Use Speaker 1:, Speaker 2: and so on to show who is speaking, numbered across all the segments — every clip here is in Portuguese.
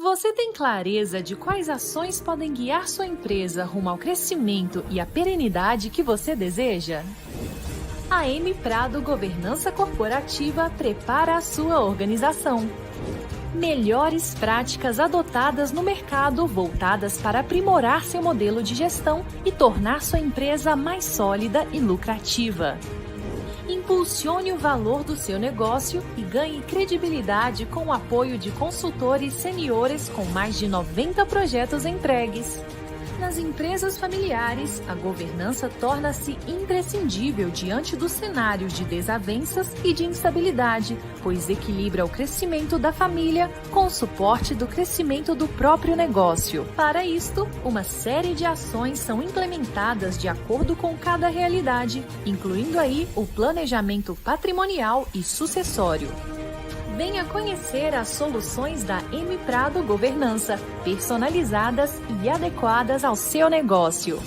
Speaker 1: Você tem clareza de quais ações podem guiar sua empresa rumo ao crescimento e à perenidade que você deseja? A M Prado Governança Corporativa prepara a sua organização. Melhores práticas adotadas no mercado voltadas para aprimorar seu modelo de gestão e tornar sua empresa mais sólida e lucrativa. Impulsione o valor do seu negócio e ganhe credibilidade com o apoio de consultores seniores com mais de 90 projetos entregues. Nas empresas familiares, a governança torna-se imprescindível diante do cenário de desavenças e de instabilidade, pois equilibra o crescimento da família com o suporte do crescimento do próprio negócio. Para isto, uma série de ações são implementadas de acordo com cada realidade, incluindo aí o planejamento patrimonial e sucessório. Venha conhecer as soluções da M Prado Governança, personalizadas e adequadas ao seu negócio.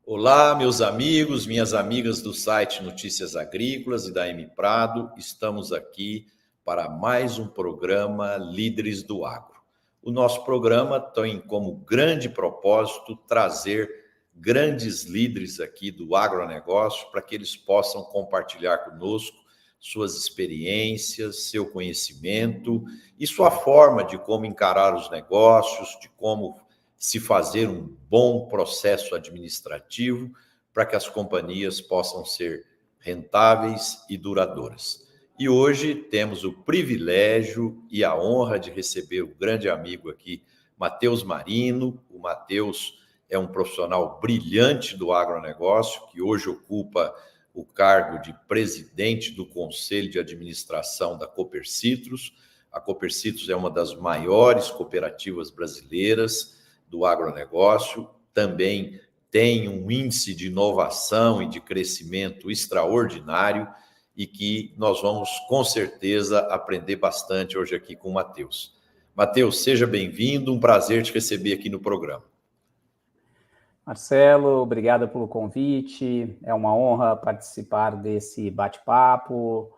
Speaker 2: Olá, meus amigos, minhas amigas do site Notícias Agrícolas e da M Prado. Estamos aqui para mais um programa Líderes do Agro. O nosso programa tem como grande propósito trazer grandes líderes aqui do agronegócio para que eles possam compartilhar conosco suas experiências, seu conhecimento e sua forma de como encarar os negócios, de como se fazer um bom processo administrativo para que as companhias possam ser rentáveis e duradouras. E hoje temos o privilégio e a honra de receber o grande amigo aqui, Matheus Marino. O Matheus é um profissional brilhante do agronegócio, que hoje ocupa o cargo de presidente do Conselho de Administração da Copercitrus. A Copercitrus é uma das maiores cooperativas brasileiras do agronegócio, também tem um índice de inovação e de crescimento extraordinário e que nós vamos, com certeza, aprender bastante hoje aqui com o Matheus. Matheus, seja bem-vindo, um prazer te receber aqui no programa.
Speaker 3: Marcelo, obrigado pelo convite. É uma honra participar desse bate-papo,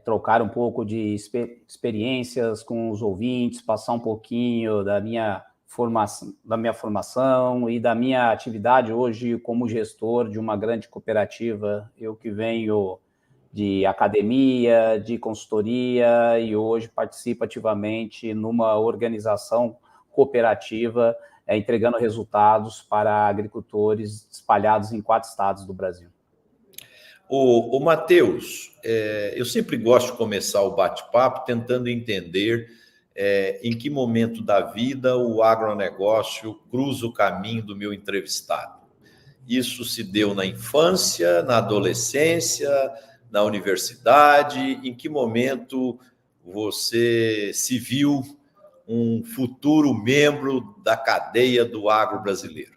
Speaker 3: trocar um pouco de experiências com os ouvintes, passar um pouquinho da minha formação e da minha atividade hoje como gestor de uma grande cooperativa. Eu que venho de academia, de consultoria e hoje participo ativamente numa organização cooperativa entregando resultados para agricultores espalhados em 4 estados do Brasil.
Speaker 2: O Matheus, eu sempre gosto de começar o bate-papo tentando entender em que momento da vida o agronegócio cruza o caminho do meu entrevistado. Isso se deu na infância, na adolescência, na universidade? Em que momento você se viu um futuro membro da cadeia do agro brasileiro?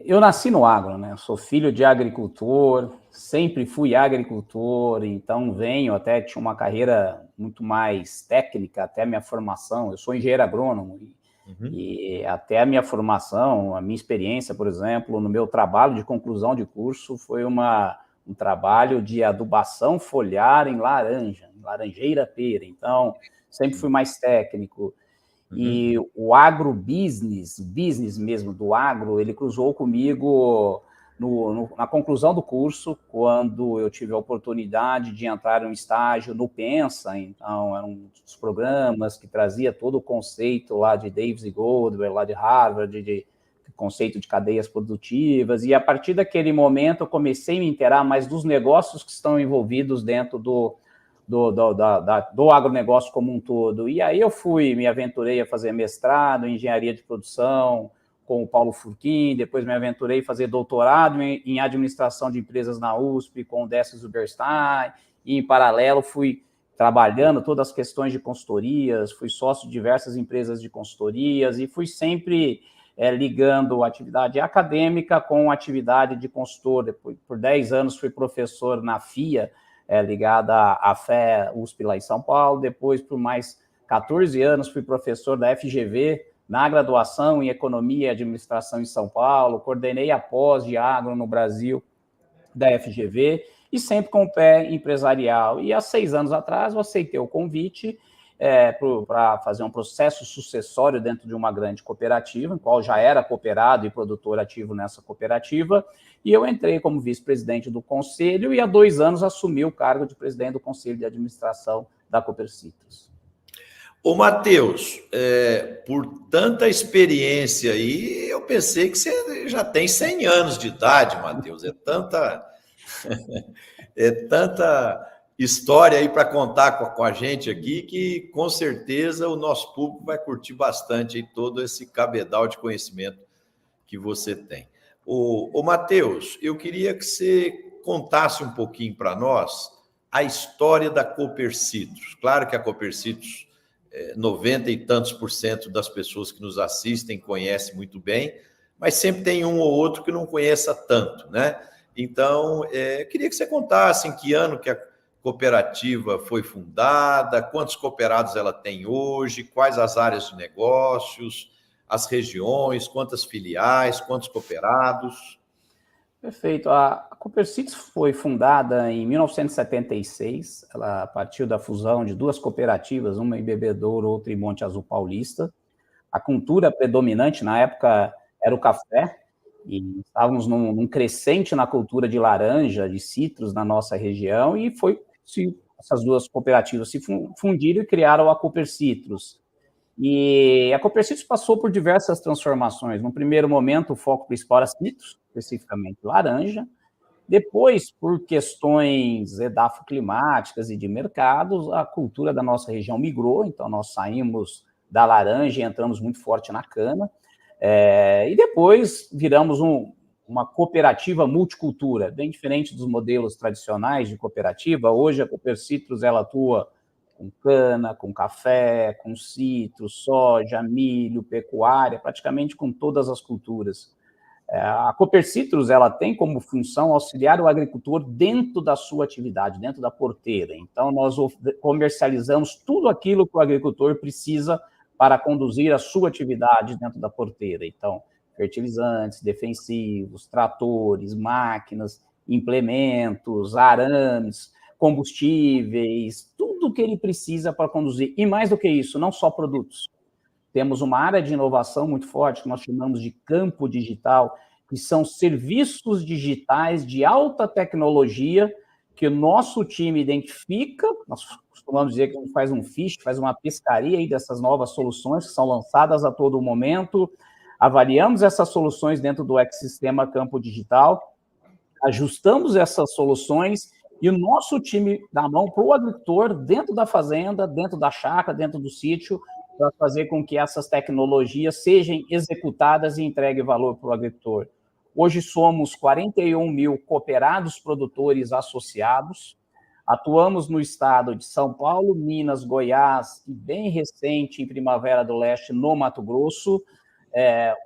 Speaker 3: Eu nasci no agro, né? Sou filho de agricultor, sempre fui agricultor, então tinha uma carreira muito mais técnica, até a minha formação. Eu sou engenheiro agrônomo e até a minha formação, a minha experiência, por exemplo, no meu trabalho de conclusão de curso foi um trabalho de adubação foliar em laranjeira pera. Então, sempre fui mais técnico. E o agrobusiness, business mesmo do agro, ele cruzou comigo na conclusão do curso, quando eu tive a oportunidade de entrar em um estágio no Pensa. Então, era um dos programas que trazia todo o conceito lá de Davis e Goldwell, lá de Harvard, de conceito de cadeias produtivas. E a partir daquele momento, eu comecei a me inteirar mais dos negócios que estão envolvidos dentro do agronegócio como um todo. E aí eu me aventurei a fazer mestrado em engenharia de produção com o Paulo Furquim, depois me aventurei a fazer doutorado em administração de empresas na USP com o Décio Zuberstein, e em paralelo fui trabalhando todas as questões de consultorias, fui sócio de diversas empresas de consultorias e fui sempre ligando a atividade acadêmica com a atividade de consultor. Depois, por 10 anos fui professor na FIA, ligada à FE USP lá em São Paulo. Depois, por mais 14 anos, fui professor da FGV na graduação em Economia e Administração em São Paulo, coordenei a pós de agro no Brasil da FGV, e sempre com o pé empresarial. E há 6 anos atrás eu aceitei o convite para fazer um processo sucessório dentro de uma grande cooperativa, em qual já era cooperado e produtor ativo nessa cooperativa, e eu entrei como vice-presidente do conselho e há 2 anos assumi o cargo de presidente do conselho de administração da Copercitrus.
Speaker 2: Ô, Matheus, por tanta experiência aí, eu pensei que você já tem 100 anos de idade, Matheus. É tanta história aí para contar com a gente aqui que, com certeza, o nosso público vai curtir bastante aí todo esse cabedal de conhecimento que você tem. Ô, Matheus, eu queria que você contasse um pouquinho para nós a história da Copercitrus. Claro que a Copercitrus, 90 e tantos % das pessoas que nos assistem conhecem muito bem, mas sempre tem um ou outro que não conheça tanto, né? Então, queria que você contasse em que ano que a cooperativa foi fundada, quantos cooperados ela tem hoje, quais as áreas de negócios, as regiões, quantas filiais, quantos cooperados.
Speaker 3: Perfeito. A Copercitrus foi fundada em 1976, ela partiu da fusão de 2 cooperativas, uma em Bebedouro, outra em Monte Azul Paulista. A cultura predominante na época era o café, e estávamos num crescente na cultura de laranja, de citros na nossa região, e essas 2 cooperativas se fundiram e criaram a Copercitrus. E a Copercitrus passou por diversas transformações. No primeiro momento, o foco principal era citros, especificamente laranja. Depois, por questões edafoclimáticas e de mercados, a cultura da nossa região migrou, então nós saímos da laranja e entramos muito forte na cana. E depois viramos uma cooperativa multicultura, bem diferente dos modelos tradicionais de cooperativa. Hoje a Copercitrus ela atua com cana, com café, com citros, soja, milho, pecuária, praticamente com todas as culturas. A Copercitrus ela tem como função auxiliar o agricultor dentro da sua atividade, dentro da porteira. Então, nós comercializamos tudo aquilo que o agricultor precisa para conduzir a sua atividade dentro da porteira. Então, fertilizantes, defensivos, tratores, máquinas, implementos, arames, combustíveis, tudo que ele precisa para conduzir. E mais do que isso, não só produtos. Temos uma área de inovação muito forte, que nós chamamos de campo digital, que são serviços digitais de alta tecnologia que o nosso time identifica. Nós costumamos dizer que a gente faz um fish, faz uma pescaria aí dessas novas soluções que são lançadas a todo momento. Avaliamos essas soluções dentro do ecossistema campo digital, ajustamos essas soluções e o nosso time dá a mão para o agricultor dentro da fazenda, dentro da chácara, dentro do sítio, para fazer com que essas tecnologias sejam executadas e entreguem valor para o agricultor. Hoje somos 41 mil cooperados produtores associados, atuamos no estado de São Paulo, Minas, Goiás e bem recente em Primavera do Leste, no Mato Grosso.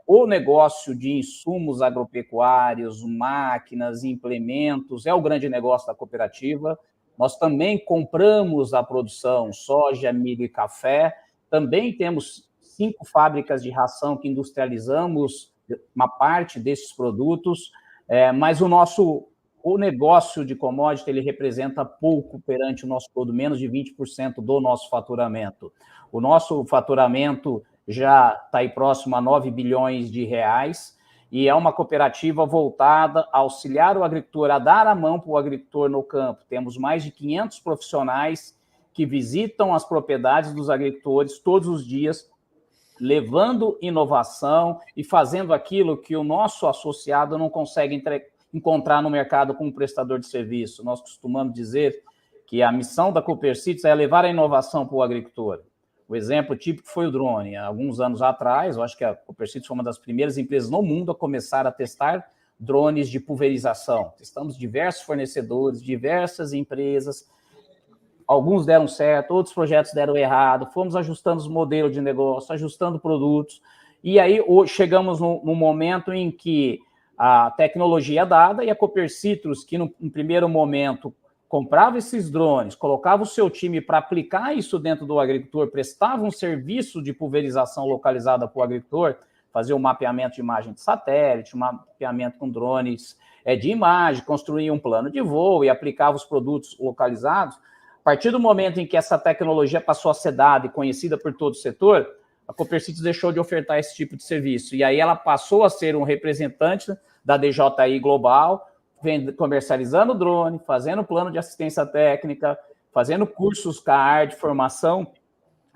Speaker 3: O negócio de insumos agropecuários, máquinas, implementos, é o grande negócio da cooperativa. Nós também compramos a produção soja, milho e café. Também temos 5 fábricas de ração que industrializamos uma parte desses produtos, mas o negócio de commodity ele representa pouco perante o nosso todo, menos de 20% do nosso faturamento. O nosso faturamento já está aí próximo a 9 bilhões de reais, e é uma cooperativa voltada a auxiliar o agricultor, a dar a mão para o agricultor no campo. Temos mais de 500 profissionais que visitam as propriedades dos agricultores todos os dias, levando inovação e fazendo aquilo que o nosso associado não consegue encontrar no mercado com um prestador de serviço. Nós costumamos dizer que a missão da Copercitrus é levar a inovação para o agricultor. O exemplo típico foi o drone. Há alguns anos atrás, eu acho que a Copercitrus foi uma das primeiras empresas no mundo a começar a testar drones de pulverização. Testamos diversos fornecedores, diversas empresas. Alguns deram certo, outros projetos deram errado, fomos ajustando os modelos de negócio, ajustando produtos, e aí chegamos num momento em que a tecnologia é dada e a Copercitrus, que no primeiro momento comprava esses drones, colocava o seu time para aplicar isso dentro do agricultor, prestava um serviço de pulverização localizada para o agricultor, fazia um mapeamento de imagem de satélite, um mapeamento com drones de imagem, construía um plano de voo e aplicava os produtos localizados. A partir do momento em que essa tecnologia passou a ser dada e conhecida por todo o setor, a Copercitos deixou de ofertar esse tipo de serviço. E aí ela passou a ser um representante da DJI Global, comercializando drone, fazendo plano de assistência técnica, fazendo cursos CAR de formação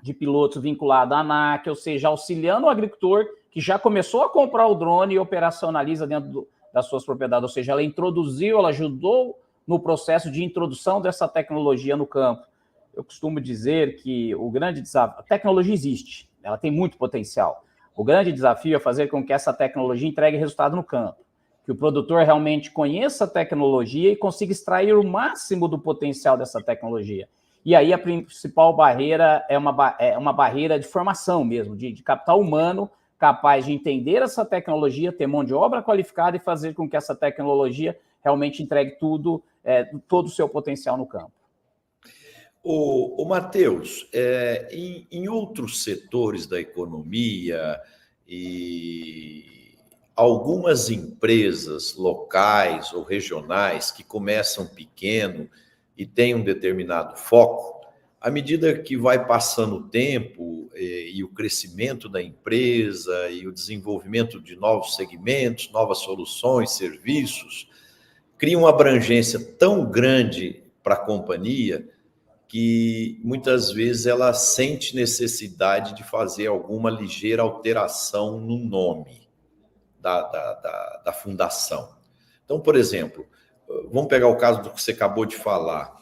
Speaker 3: de pilotos vinculado à ANAC, ou seja, auxiliando o agricultor que já começou a comprar o drone e operacionaliza dentro das suas propriedades. Ou seja, ela introduziu, ela ajudou no processo de introdução dessa tecnologia no campo. Eu costumo dizer que o grande desafio... A tecnologia existe, ela tem muito potencial. O grande desafio é fazer com que essa tecnologia entregue resultado no campo, que o produtor realmente conheça a tecnologia e consiga extrair o máximo do potencial dessa tecnologia. E aí a principal barreira é uma barreira de formação mesmo, de capital humano capaz de entender essa tecnologia, ter mão de obra qualificada e fazer com que essa tecnologia realmente entregue todo o seu potencial no campo.
Speaker 2: O Matheus, em outros setores da economia e algumas empresas locais ou regionais que começam pequeno e têm um determinado foco, à medida que vai passando o tempo e o crescimento da empresa e o desenvolvimento de novos segmentos, novas soluções, serviços, cria uma abrangência tão grande para a companhia que muitas vezes ela sente necessidade de fazer alguma ligeira alteração no nome da fundação. Então, por exemplo, vamos pegar o caso do que você acabou de falar.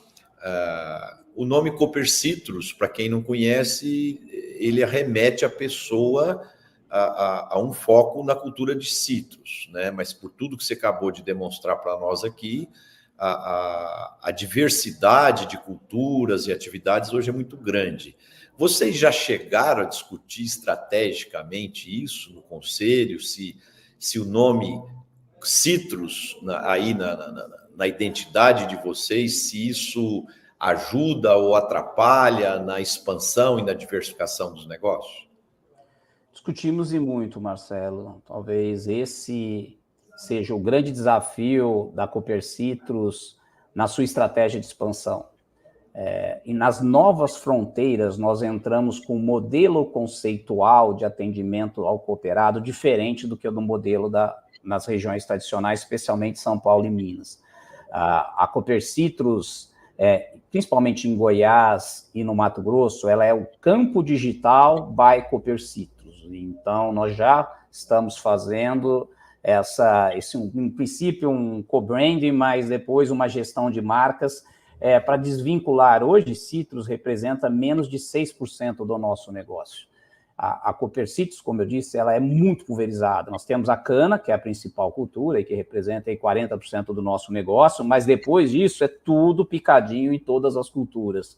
Speaker 2: O nome Copercitrus, para quem não conhece, ele arremete a pessoa a um foco na cultura de citros, né? Mas por tudo que você acabou de demonstrar para nós aqui, a diversidade de culturas e atividades hoje é muito grande. Vocês já chegaram a discutir estrategicamente isso no conselho, se o nome Citrus aí na identidade de vocês, se isso ajuda ou atrapalha na expansão e na diversificação dos negócios?
Speaker 3: Discutimos e muito, Marcelo. Talvez esse seja o grande desafio da Copercitrus na sua estratégia de expansão. E nas novas fronteiras, nós entramos com um modelo conceitual de atendimento ao cooperado diferente do que o do modelo nas regiões tradicionais, especialmente São Paulo e Minas. A Copercitrus, principalmente em Goiás e no Mato Grosso, ela é o campo digital by Copercitrus. Então, nós já estamos fazendo em princípio, um co-branding, mas depois uma gestão de marcas para desvincular. Hoje, Citrus representa menos de 6% do nosso negócio. A Copercitrus, como eu disse, ela é muito pulverizada. Nós temos a cana, que é a principal cultura e que representa aí 40% do nosso negócio, mas depois disso é tudo picadinho em todas as culturas.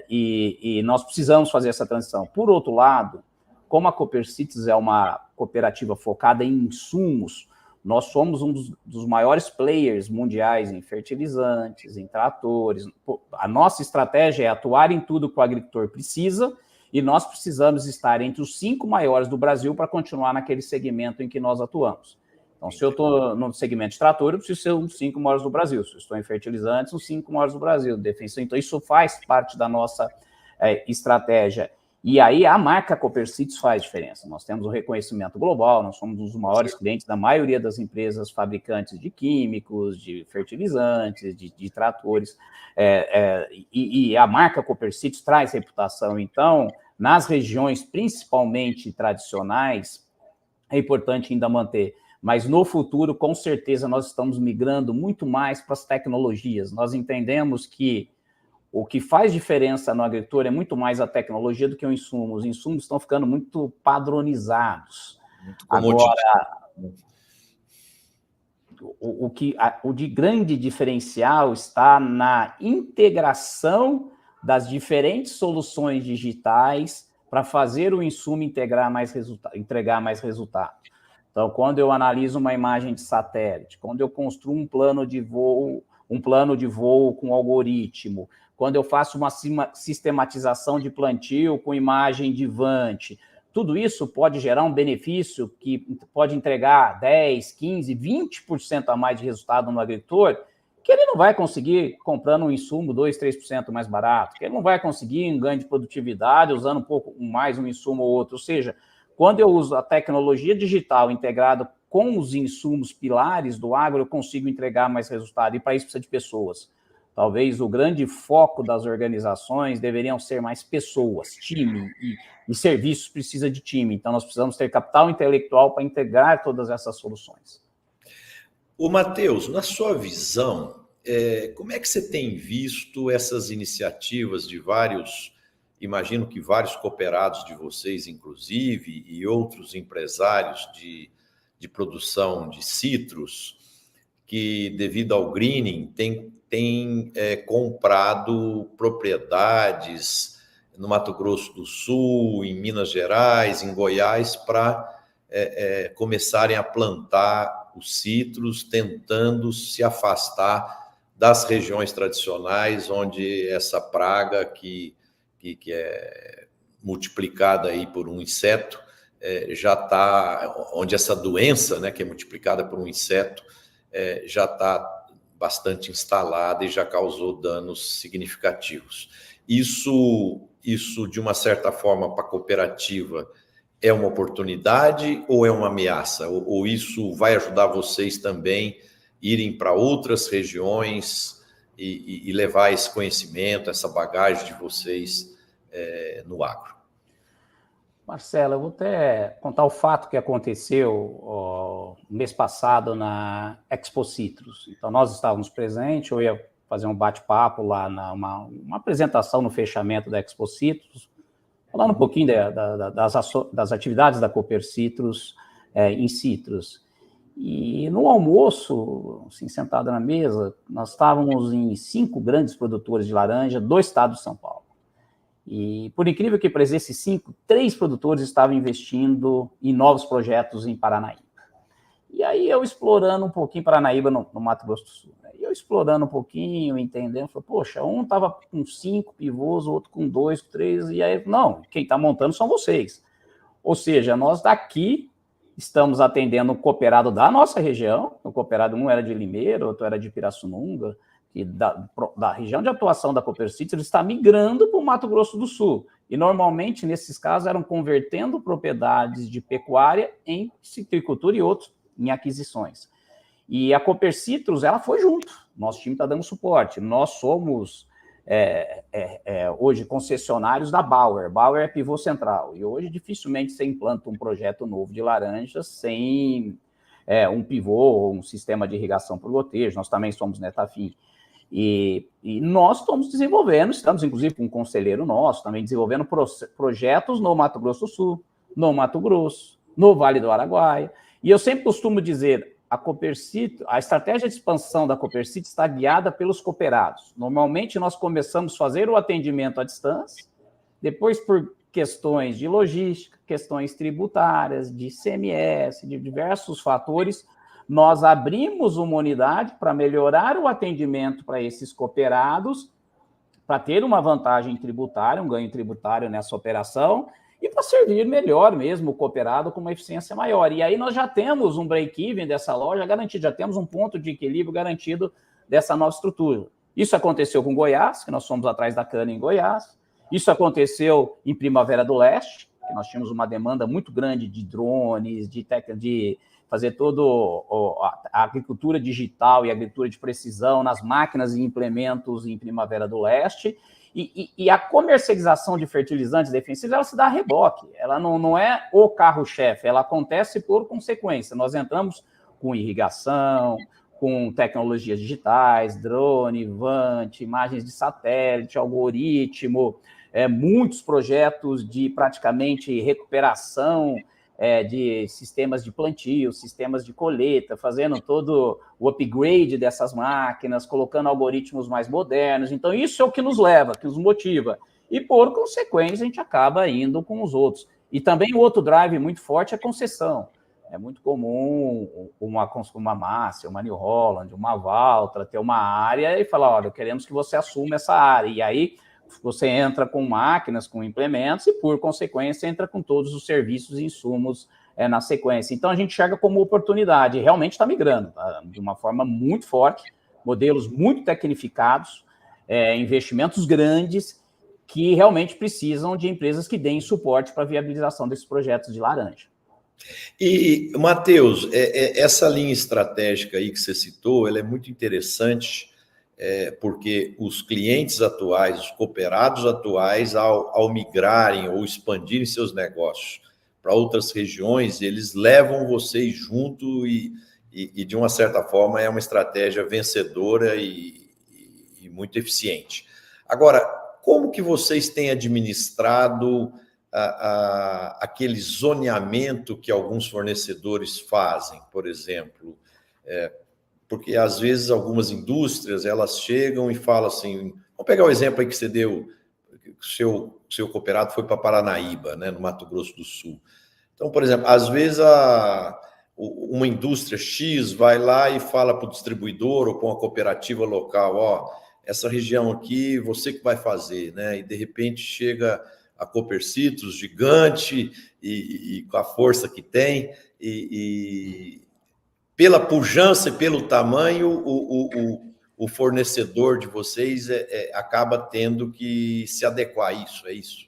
Speaker 3: E nós precisamos fazer essa transição. Por outro lado, como a Copercitrus é uma cooperativa focada em insumos, nós somos um dos maiores players mundiais em fertilizantes, em tratores. A nossa estratégia é atuar em tudo que o agricultor precisa e nós precisamos estar entre os 5 maiores do Brasil para continuar naquele segmento em que nós atuamos. Então, se eu estou no segmento de trator, eu preciso ser um dos 5 maiores do Brasil. Se eu estou em fertilizantes, os 5 maiores do Brasil. Defensa. Então, isso faz parte da nossa estratégia. E aí a marca Copercitrus faz diferença. Nós temos um reconhecimento global, nós somos um dos maiores clientes da maioria das empresas fabricantes de químicos, de fertilizantes, de tratores, e a marca Copercitrus traz reputação. Então, nas regiões principalmente tradicionais, é importante ainda manter. Mas no futuro, com certeza, nós estamos migrando muito mais para as tecnologias. Nós entendemos que o que faz diferença no agricultor é muito mais a tecnologia do que o insumo. Os insumos estão ficando muito padronizados. Agora, o de grande diferencial está na integração das diferentes soluções digitais para fazer o insumo entregar mais resultado. Então, quando eu analiso uma imagem de satélite, quando eu construo um plano de voo com algoritmo, quando eu faço uma sistematização de plantio com imagem de Vant, tudo isso pode gerar um benefício que pode entregar 10, 15, 20% a mais de resultado no agricultor, que ele não vai conseguir comprando um insumo 2, 3% mais barato, que ele não vai conseguir um ganho de produtividade usando um pouco mais um insumo ou outro. Ou seja, quando eu uso a tecnologia digital integrada com os insumos pilares do agro, eu consigo entregar mais resultado, e para isso precisa de pessoas. Talvez o grande foco das organizações deveriam ser mais pessoas, time, e serviços precisa de time. Então, nós precisamos ter capital intelectual para integrar todas essas soluções.
Speaker 2: Ô, Matheus, na sua visão, como é que você tem visto essas iniciativas de vários, imagino que vários cooperados de vocês, inclusive, e outros empresários de produção de citros, que, devido ao greening, tem comprado propriedades no Mato Grosso do Sul, em Minas Gerais, em Goiás, para começarem a plantar os citros, tentando se afastar das regiões tradicionais, onde essa praga que é multiplicada aí por um inseto, já está, onde essa doença, né, que é multiplicada por um inseto, já está bastante instalada e já causou danos significativos. Isso de uma certa forma, para a cooperativa, é uma oportunidade ou é uma ameaça? Ou isso vai ajudar vocês também irem para outras regiões e levar esse conhecimento, essa bagagem de vocês no agro?
Speaker 3: Marcelo, eu vou até contar o fato que aconteceu mês passado na Expo Citrus. Então, nós estávamos presentes, eu ia fazer um bate-papo lá, uma apresentação no fechamento da Expo Citrus, falando um pouquinho das atividades da Cooper Citrus em Citrus. E no almoço, assim, sentado na mesa, nós estávamos em 5 grandes produtores de laranja do estado de São Paulo. E, por incrível que pareça, esses 5, 3 produtores estavam investindo em novos projetos em Paranaíba. E aí eu explorando um pouquinho Paranaíba no Mato Grosso do Sul, né? E eu explorando um pouquinho, entendendo, falei, poxa, um estava com 5 pivôs, o outro com 2, 3, e aí, não, quem está montando são vocês. Ou seja, nós daqui estamos atendendo o cooperado da nossa região, o cooperado um era de Limeira, outro era de Pirassununga, e da região de atuação da Cooper Citrus está migrando para o Mato Grosso do Sul. E, normalmente, nesses casos, eram convertendo propriedades de pecuária em citricultura e outros em aquisições. E a Cooper Citrus, ela foi junto. Nosso time está dando suporte. Nós somos, hoje, concessionários da Bauer. Bauer é pivô central. E hoje, dificilmente, você implanta um projeto novo de laranja sem um pivô ou um sistema de irrigação por gotejo. Nós também somos Netafim. E nós estamos inclusive com um conselheiro nosso, também desenvolvendo projetos no Mato Grosso do Sul, no Mato Grosso, no Vale do Araguaia. E eu sempre costumo dizer, a estratégia de expansão da Cooper Citrus está guiada pelos cooperados. Normalmente, nós começamos a fazer o atendimento à distância, depois por questões de logística, questões tributárias, de ICMS, de diversos fatores, nós abrimos uma unidade para melhorar o atendimento para esses cooperados, para ter uma vantagem tributária, um ganho tributário nessa operação, e para servir melhor mesmo o cooperado com uma eficiência maior. E aí nós já temos um break-even dessa loja garantido, já temos um ponto de equilíbrio garantido dessa nova estrutura. Isso aconteceu com Goiás, que nós fomos atrás da cana em Goiás. Isso aconteceu em Primavera do Leste, que nós tínhamos uma demanda muito grande de drones, de fazer toda a agricultura digital e agricultura de precisão nas máquinas e implementos em Primavera do Leste. E a comercialização de fertilizantes defensivos, ela se dá a reboque. Ela não é o carro-chefe, ela acontece por consequência. Nós entramos com irrigação, com tecnologias digitais, drone, Vant, imagens de satélite, algoritmo, muitos projetos de praticamente recuperação de sistemas de plantio, sistemas de colheita, fazendo todo o upgrade dessas máquinas, colocando algoritmos mais modernos. Então, isso é o que nos leva, que nos motiva. E, por consequência, a gente acaba indo com os outros. E também o outro drive muito forte é a concessão. É muito comum uma Márcia, uma New Holland, uma Valtra ter uma área e falar, olha, queremos que você assuma essa área. E aí você entra com máquinas, com implementos e, por consequência, entra com todos os serviços e insumos na sequência. Então, a gente enxerga como oportunidade. Realmente está migrando de uma forma muito forte, modelos muito tecnificados, investimentos grandes que realmente precisam de empresas que deem suporte para a viabilização desses projetos de laranja.
Speaker 2: E, Matheus, essa linha estratégica aí que você citou, ela é muito interessante, porque os clientes atuais, os cooperados atuais, ao migrarem ou expandirem seus negócios para outras regiões, eles levam vocês junto e de uma certa forma, é uma estratégia vencedora e muito eficiente. Agora, como que vocês têm administrado aquele zoneamento que alguns fornecedores fazem, por exemplo? Porque, às vezes, algumas indústrias, elas chegam e falam assim... Vamos pegar o exemplo aí que você deu, que o seu cooperado foi para Paranaíba, né, no Mato Grosso do Sul. Então, por exemplo, às vezes uma indústria X vai lá e fala para o distribuidor ou para uma cooperativa local, ó, essa região aqui, você que vai fazer, né? E, de repente, chega a Copercitos, gigante, e com a força que tem, e pela pujança e pelo tamanho, o fornecedor de vocês acaba tendo que se adequar a isso, é isso?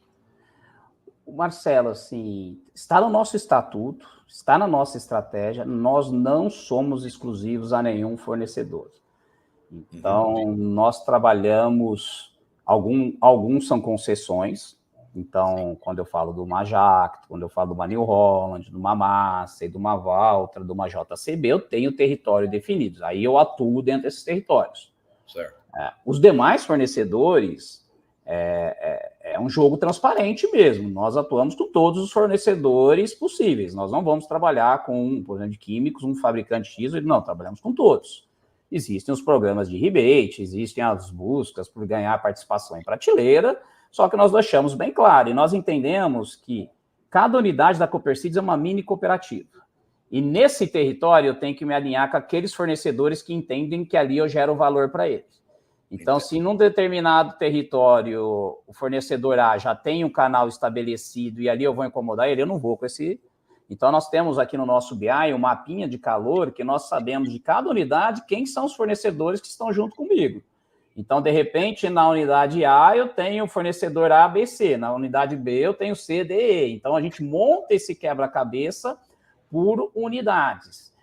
Speaker 3: Marcelo, assim, está no nosso estatuto, está na nossa estratégia, nós não somos exclusivos a nenhum fornecedor. Então, nós trabalhamos, alguns são concessões. Então, quando eu falo de uma Jacto, quando eu falo de uma New Holland, de uma Massey, de uma Valtra, de uma JCB, eu tenho território definidos. Aí eu atuo dentro desses territórios.
Speaker 2: Certo.
Speaker 3: Os demais fornecedores, é um jogo transparente mesmo. Nós atuamos com todos os fornecedores possíveis. Nós não vamos trabalhar com, por exemplo, de químicos, um fabricante X, não, trabalhamos com todos. Existem os programas de rebate, existem as buscas por ganhar participação em prateleira, só que nós deixamos bem claro, e nós entendemos que cada unidade da Copercidos é uma mini cooperativa. E nesse território eu tenho que me alinhar com aqueles fornecedores que entendem que ali eu gero valor para eles. Então, se num determinado território o fornecedor A já tem um canal estabelecido e ali eu vou incomodar ele, eu não vou com esse... Então, nós temos aqui no nosso BI um mapinha de calor que nós sabemos de cada unidade quem são os fornecedores que estão junto comigo. Então, de repente, na unidade A eu tenho o fornecedor A, B, C. Na unidade B eu tenho C, D, E. Então, a gente monta esse quebra-cabeça por unidades.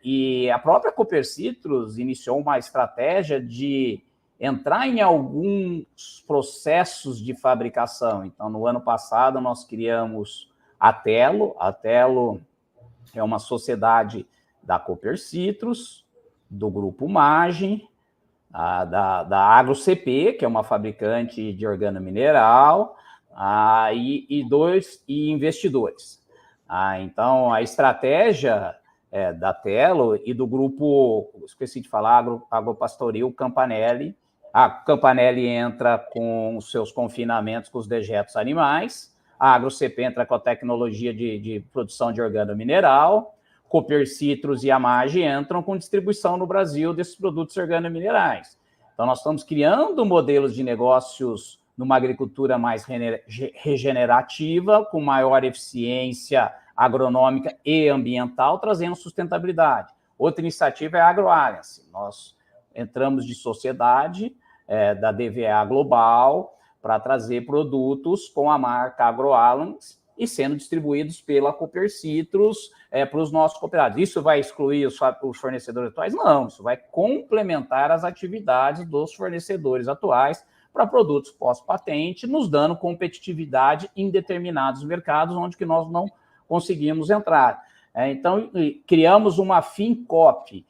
Speaker 3: E a própria Copercitos iniciou uma estratégia de entrar em alguns processos de fabricação. Então, no ano passado, nós criamos a Telo. A Telo é uma sociedade da Copercitos, do Grupo Magem, da AgroCP, que é uma fabricante de organomineral, e investidores. Então, a estratégia da Telo e do grupo, esqueci de falar, Agropastoril Campanelli. A Campanelli entra com os seus confinamentos com os dejetos animais, a AgroCP entra com a tecnologia de produção de organomineral, Copercitos e a Magem entram com distribuição no Brasil desses produtos organominerais. Então, nós estamos criando modelos de negócios numa agricultura mais regenerativa, com maior eficiência agronômica e ambiental, trazendo sustentabilidade. Outra iniciativa é a AgroAlliance. Nós entramos de sociedade da DVA Global para trazer produtos com a marca AgroAlliance e sendo distribuídos pela Copercitos para os nossos cooperados. Isso vai excluir os fornecedores atuais? Não, isso vai complementar as atividades dos fornecedores atuais para produtos pós-patente, nos dando competitividade em determinados mercados onde que nós não conseguimos entrar. Então, criamos uma FinCop,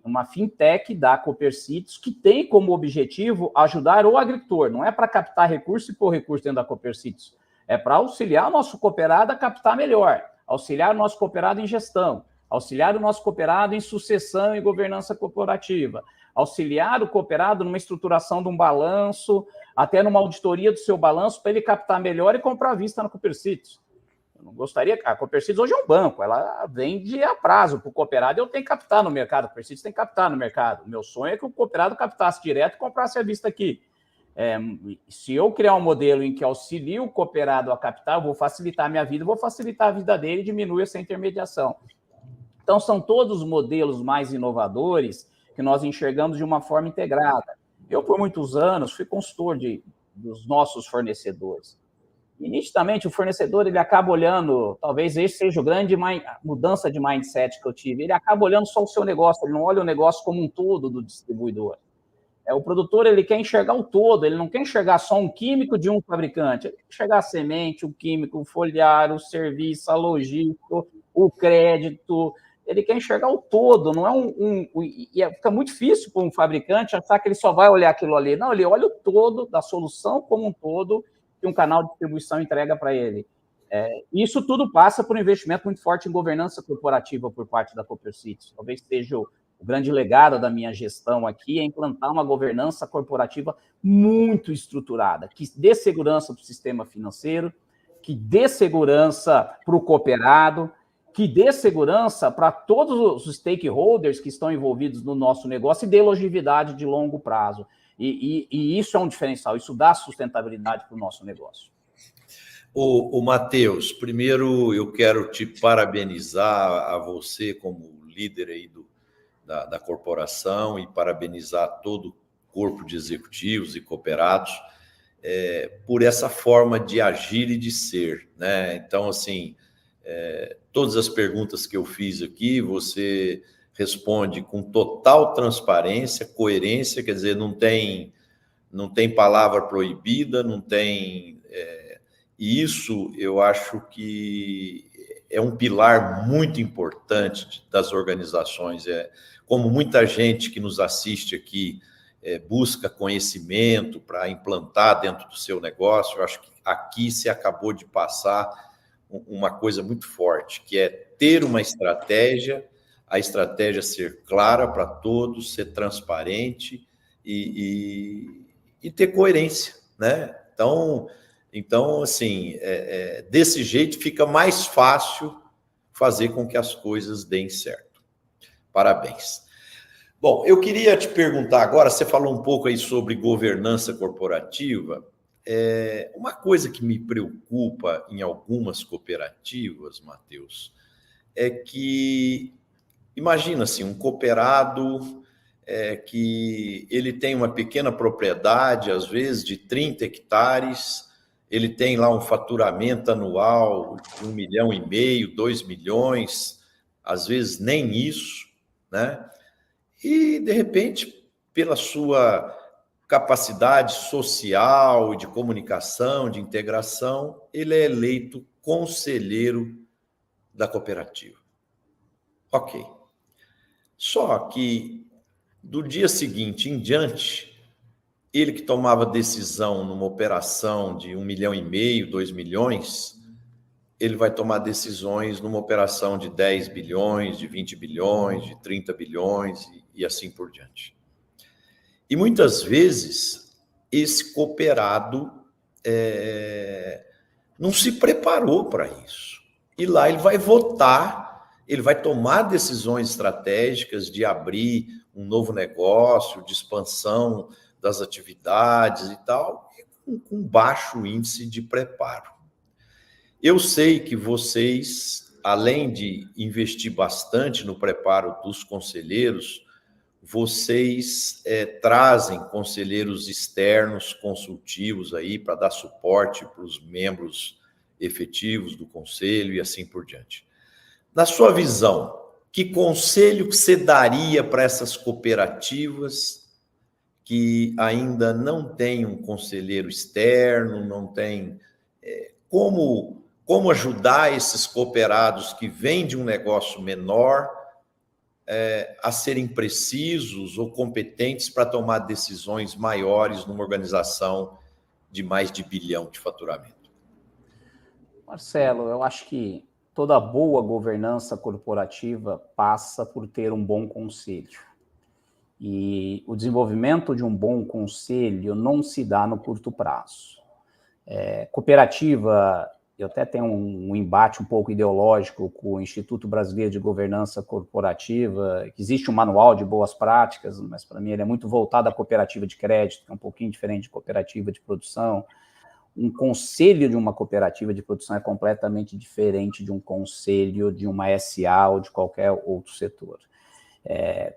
Speaker 3: uma fintech da Copercitos, que tem como objetivo ajudar o agricultor. Não é para captar recurso e pôr recurso dentro da Copercitos, é para auxiliar o nosso cooperado a captar melhor, auxiliar o nosso cooperado em gestão, auxiliar o nosso cooperado em sucessão e governança corporativa, auxiliar o cooperado numa estruturação de um balanço, até numa auditoria do seu balanço, para ele captar melhor e comprar à vista na Copercitos. Eu não gostaria... A Copercitos hoje é um banco, ela vende a prazo para o cooperado, eu tenho que captar no mercado, a Copercitos tem que captar no mercado. O meu sonho é que o cooperado captasse direto e comprasse à vista aqui. Se eu criar um modelo em que auxilio o cooperado a captar, eu vou facilitar a minha vida, vou facilitar a vida dele e diminuir essa intermediação. Então, são todos os modelos mais inovadores que nós enxergamos de uma forma integrada. Eu, por muitos anos, fui consultor dos nossos fornecedores. E, nitidamente, o fornecedor ele acaba olhando, talvez esse seja o grande mudança de mindset que eu tive, ele acaba olhando só o seu negócio, ele não olha o negócio como um todo do distribuidor. O produtor ele quer enxergar o todo, ele não quer enxergar só um químico de um fabricante, ele quer enxergar a semente, o químico, o foliar, o serviço, a logística, o crédito, ele quer enxergar o todo, não é e fica muito difícil para um fabricante achar que ele só vai olhar aquilo ali. Não, ele olha o todo da solução como um todo que um canal de distribuição entrega para ele. Isso tudo passa por um investimento muito forte em governança corporativa por parte da Cooper Cities. Talvez seja o grande legado da minha gestão aqui é implantar uma governança corporativa muito estruturada, que dê segurança para o sistema financeiro, que dê segurança para o cooperado, que dê segurança para todos os stakeholders que estão envolvidos no nosso negócio e dê longevidade de longo prazo. E isso é um diferencial, isso dá sustentabilidade para o nosso negócio.
Speaker 2: O Matheus, primeiro eu quero te parabenizar a você como líder aí da corporação e parabenizar todo o corpo de executivos e cooperados por essa forma de agir e de ser, né? Então, assim, todas as perguntas que eu fiz aqui, você responde com total transparência, coerência, quer dizer, não tem palavra proibida, não tem... E isso eu acho que é um pilar muito importante das organizações. Como muita gente que nos assiste aqui busca conhecimento para implantar dentro do seu negócio, eu acho que aqui se acabou de passar uma coisa muito forte, que é ter uma estratégia, a estratégia ser clara para todos, ser transparente e ter coerência, né? Então, assim, desse jeito fica mais fácil fazer com que as coisas deem certo. Parabéns. Bom, eu queria te perguntar agora, você falou um pouco aí sobre governança corporativa. Uma coisa que me preocupa em algumas cooperativas, Matheus, é que, imagina assim, um cooperado que ele tem uma pequena propriedade, às vezes de 30 hectares, ele tem lá um faturamento anual de 1,5 milhão, 2 milhões, às vezes nem isso, né? E, de repente, pela sua capacidade social, de comunicação, de integração, ele é eleito conselheiro da cooperativa. Ok. Só que, do dia seguinte em diante, ele que tomava decisão numa operação de 1,5 milhão, 2 milhões, ele vai tomar decisões numa operação de 10 bilhões, de 20 bilhões, de 30 bilhões e assim por diante. E muitas vezes esse cooperado não se preparou para isso. E lá ele vai votar, ele vai tomar decisões estratégicas de abrir um novo negócio, de expansão das atividades e tal, com baixo índice de preparo. Eu sei que vocês, além de investir bastante no preparo dos conselheiros, vocês trazem conselheiros externos, consultivos aí para dar suporte para os membros efetivos do conselho e assim por diante. Na sua visão, que conselho que você daria para essas cooperativas que ainda não tem um conselheiro externo, não tem como ajudar esses cooperados que vêm de um negócio menor a serem precisos ou competentes para tomar decisões maiores numa organização de mais de 1 bilhão de faturamento?
Speaker 3: Marcelo, eu acho que toda boa governança corporativa passa por ter um bom conselho. E o desenvolvimento de um bom conselho não se dá no curto prazo. Cooperativa eu até tenho um embate um pouco ideológico com o Instituto Brasileiro de Governança Corporativa, que existe um manual de boas práticas, mas para mim ele é muito voltado à cooperativa de crédito, que é um pouquinho diferente de cooperativa de produção. Um conselho de uma cooperativa de produção é completamente diferente de um conselho de uma SA ou de qualquer outro setor.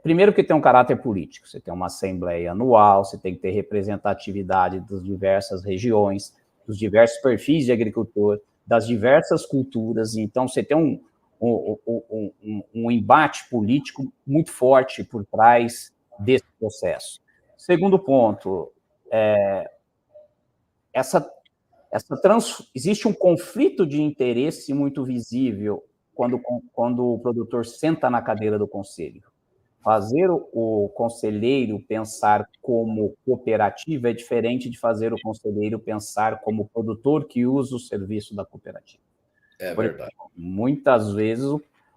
Speaker 3: Primeiro que tem um caráter político, você tem uma assembleia anual, você tem que ter representatividade das diversas regiões, dos diversos perfis de agricultor, das diversas culturas, então você tem um embate político muito forte por trás desse processo. Segundo ponto, existe um conflito de interesse muito visível quando o produtor senta na cadeira do conselho. Fazer o conselheiro pensar como cooperativa é diferente de fazer o conselheiro pensar como produtor que usa o serviço da cooperativa.
Speaker 2: É verdade.
Speaker 3: Muitas vezes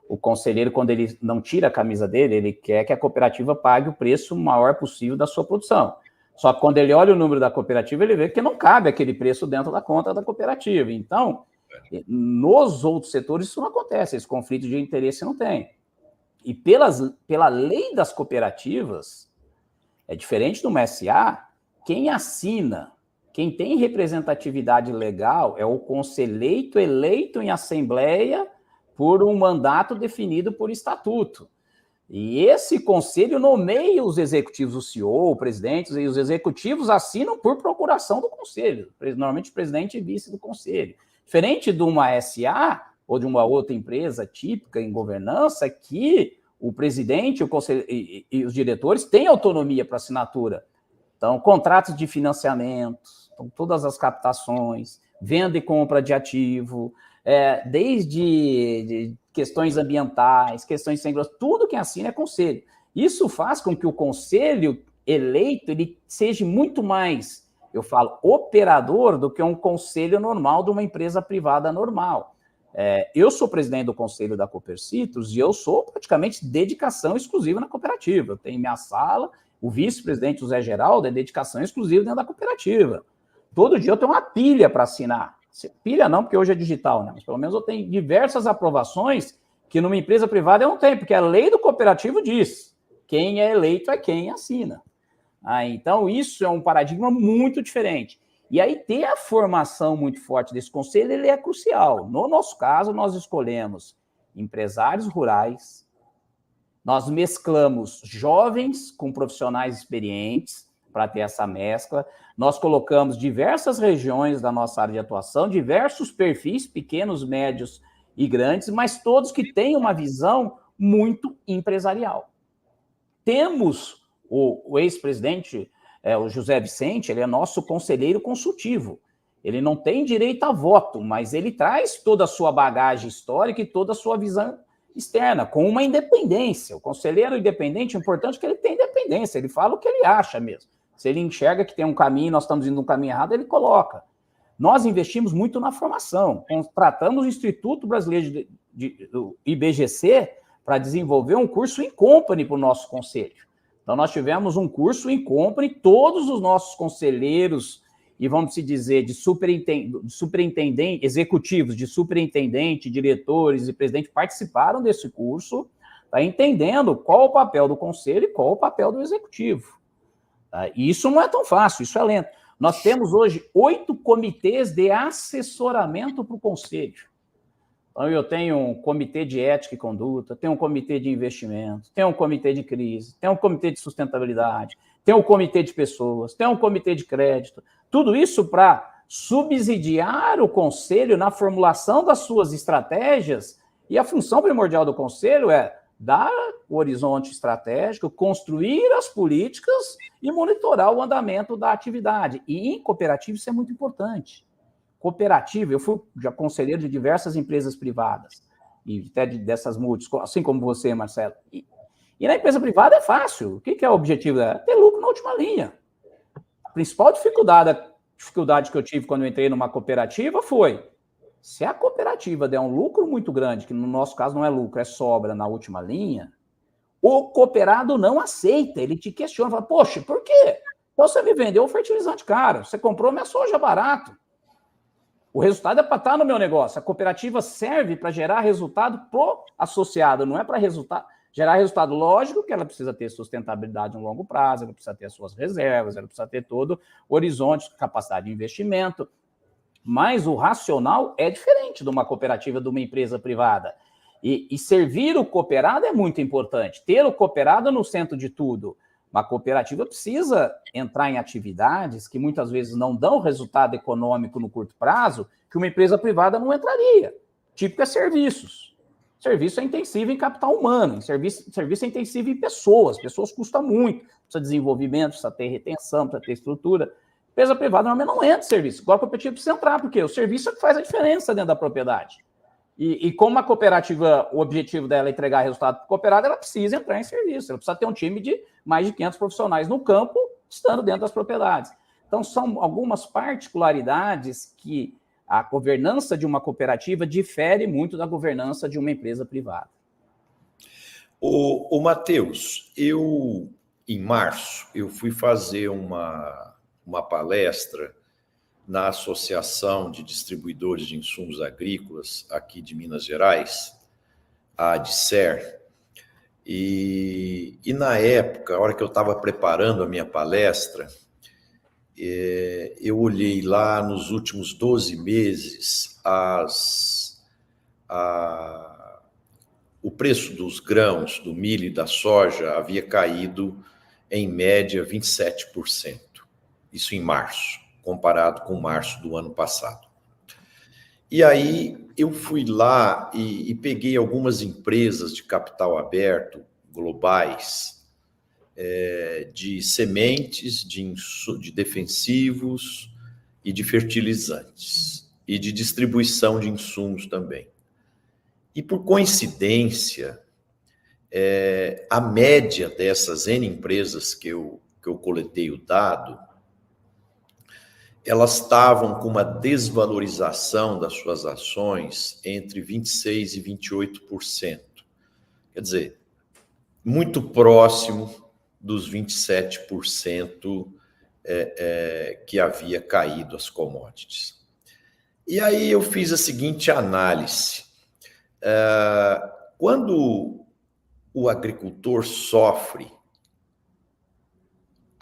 Speaker 3: o conselheiro, quando ele não tira a camisa dele, ele quer que a cooperativa pague o preço maior possível da sua produção. Só que quando ele olha o número da cooperativa, ele vê que não cabe aquele preço dentro da conta da cooperativa. Então, nos outros setores isso não acontece, esse conflito de interesse não tem. E pela lei das cooperativas, é diferente de uma SA, quem assina, quem tem representatividade legal é o conselheiro eleito em assembleia por um mandato definido por estatuto. E esse conselho nomeia os executivos, o CEO, o presidente, e os executivos assinam por procuração do conselho, normalmente o presidente e vice do conselho. Diferente de uma SA ou de uma outra empresa típica em governança, que o presidente, o conselho e os diretores têm autonomia para assinatura. Então, contratos de financiamento, todas as captações, venda e compra de ativo, desde questões ambientais, questões sem grosso, tudo quem assina é conselho. Isso faz com que o conselho eleito ele seja muito mais, eu falo, operador do que um conselho normal de uma empresa privada normal. Eu sou presidente do conselho da Copercitrus e eu sou praticamente dedicação exclusiva na cooperativa. Eu tenho minha sala, o vice-presidente José Geraldo é dedicação exclusiva dentro da cooperativa. Todo dia eu tenho uma pilha para assinar. Pilha não, porque hoje é digital, né? Mas pelo menos eu tenho diversas aprovações que numa empresa privada eu não tenho, porque a lei do cooperativo diz: quem é eleito é quem assina. Então, isso é um paradigma muito diferente. E aí, ter a formação muito forte desse conselho, ele é crucial. No nosso caso, nós escolhemos empresários rurais, nós mesclamos jovens com profissionais experientes para ter essa mescla, nós colocamos diversas regiões da nossa área de atuação, diversos perfis, pequenos, médios e grandes, mas todos que têm uma visão muito empresarial. Temos o ex-presidente, o José Vicente, ele é nosso conselheiro consultivo. Ele não tem direito a voto, mas ele traz toda a sua bagagem histórica e toda a sua visão externa, com uma independência. O conselheiro independente, é importante que ele tenha independência, ele fala o que ele acha mesmo. Se ele enxerga que tem um caminho, nós estamos indo num caminho errado, ele coloca. Nós investimos muito na formação, contratamos o Instituto Brasileiro do IBGC para desenvolver um curso in company para o nosso conselho. Então, nós tivemos um curso in company, todos os nossos conselheiros, e vamos se dizer, de superintendente, executivos, de superintendente, diretores e presidente, participaram desse curso, entendendo qual o papel do conselho e qual o papel do executivo. E isso não é tão fácil, isso é lento. Nós temos hoje 8 comitês de assessoramento para o conselho. Então, eu tenho um comitê de ética e conduta, tenho um comitê de investimento, tenho um comitê de crise, tenho um comitê de sustentabilidade, tenho um comitê de pessoas, tenho um comitê de crédito. Tudo isso para subsidiar o conselho na formulação das suas estratégias, e a função primordial do conselho é dar o horizonte estratégico, construir as políticas e monitorar o andamento da atividade. E em cooperativa isso é muito importante. Cooperativa, eu fui já conselheiro de diversas empresas privadas, e até dessas multis, assim como você, Marcelo. E na empresa privada é fácil. O que é o objetivo dela? Ter lucro na última linha. A principal dificuldade que eu tive quando eu entrei numa cooperativa foi: se a cooperativa der um lucro muito grande, que no nosso caso não é lucro, é sobra na última linha, o cooperado não aceita, ele te questiona, fala: poxa, por quê? Então você me vendeu um fertilizante caro, você comprou minha soja barato. O resultado é para estar no meu negócio. A cooperativa serve para gerar resultado pro associado, não é para gerar resultado. Lógico que ela precisa ter sustentabilidade no longo prazo, ela precisa ter as suas reservas, ela precisa ter todo o horizonte, capacidade de investimento. Mas o racional é diferente de uma cooperativa, de uma empresa privada. E servir o cooperado é muito importante. Ter o cooperado no centro de tudo. Uma cooperativa precisa entrar em atividades que muitas vezes não dão resultado econômico no curto prazo, que uma empresa privada não entraria. Típico é serviços. Serviço é intensivo em capital humano, serviço é intensivo em pessoas. Pessoas custam muito. Precisa de desenvolvimento, precisa ter retenção, precisa ter estrutura. Empresa privada normalmente não entra em serviço. Agora a cooperativa precisa entrar, porque o serviço é que faz a diferença dentro da propriedade. E como a cooperativa, o objetivo dela é entregar resultado para o cooperado, ela precisa entrar em serviço. Ela precisa ter um time de mais de 500 profissionais no campo, estando dentro das propriedades. Então, são algumas particularidades que a governança de uma cooperativa difere muito da governança de uma empresa privada.
Speaker 2: O Matheus, em março, eu fui fazer uma palestra na Associação de Distribuidores de Insumos Agrícolas aqui de Minas Gerais, a ADICER, e na época, a hora que eu estava preparando a minha palestra, eu olhei lá nos últimos 12 meses o preço dos grãos, do milho e da soja havia caído em média 27%, isso em março, comparado com março do ano passado. E aí eu fui lá e peguei algumas empresas de capital aberto, globais, de sementes, de defensivos e de fertilizantes, e de distribuição de insumos também. E por coincidência, a média dessas N empresas que eu coletei o dado, elas estavam com uma desvalorização das suas ações entre 26% e 28%. Quer dizer, muito próximo dos 27% que havia caído as commodities. E aí eu fiz a seguinte análise. Quando o agricultor sofre,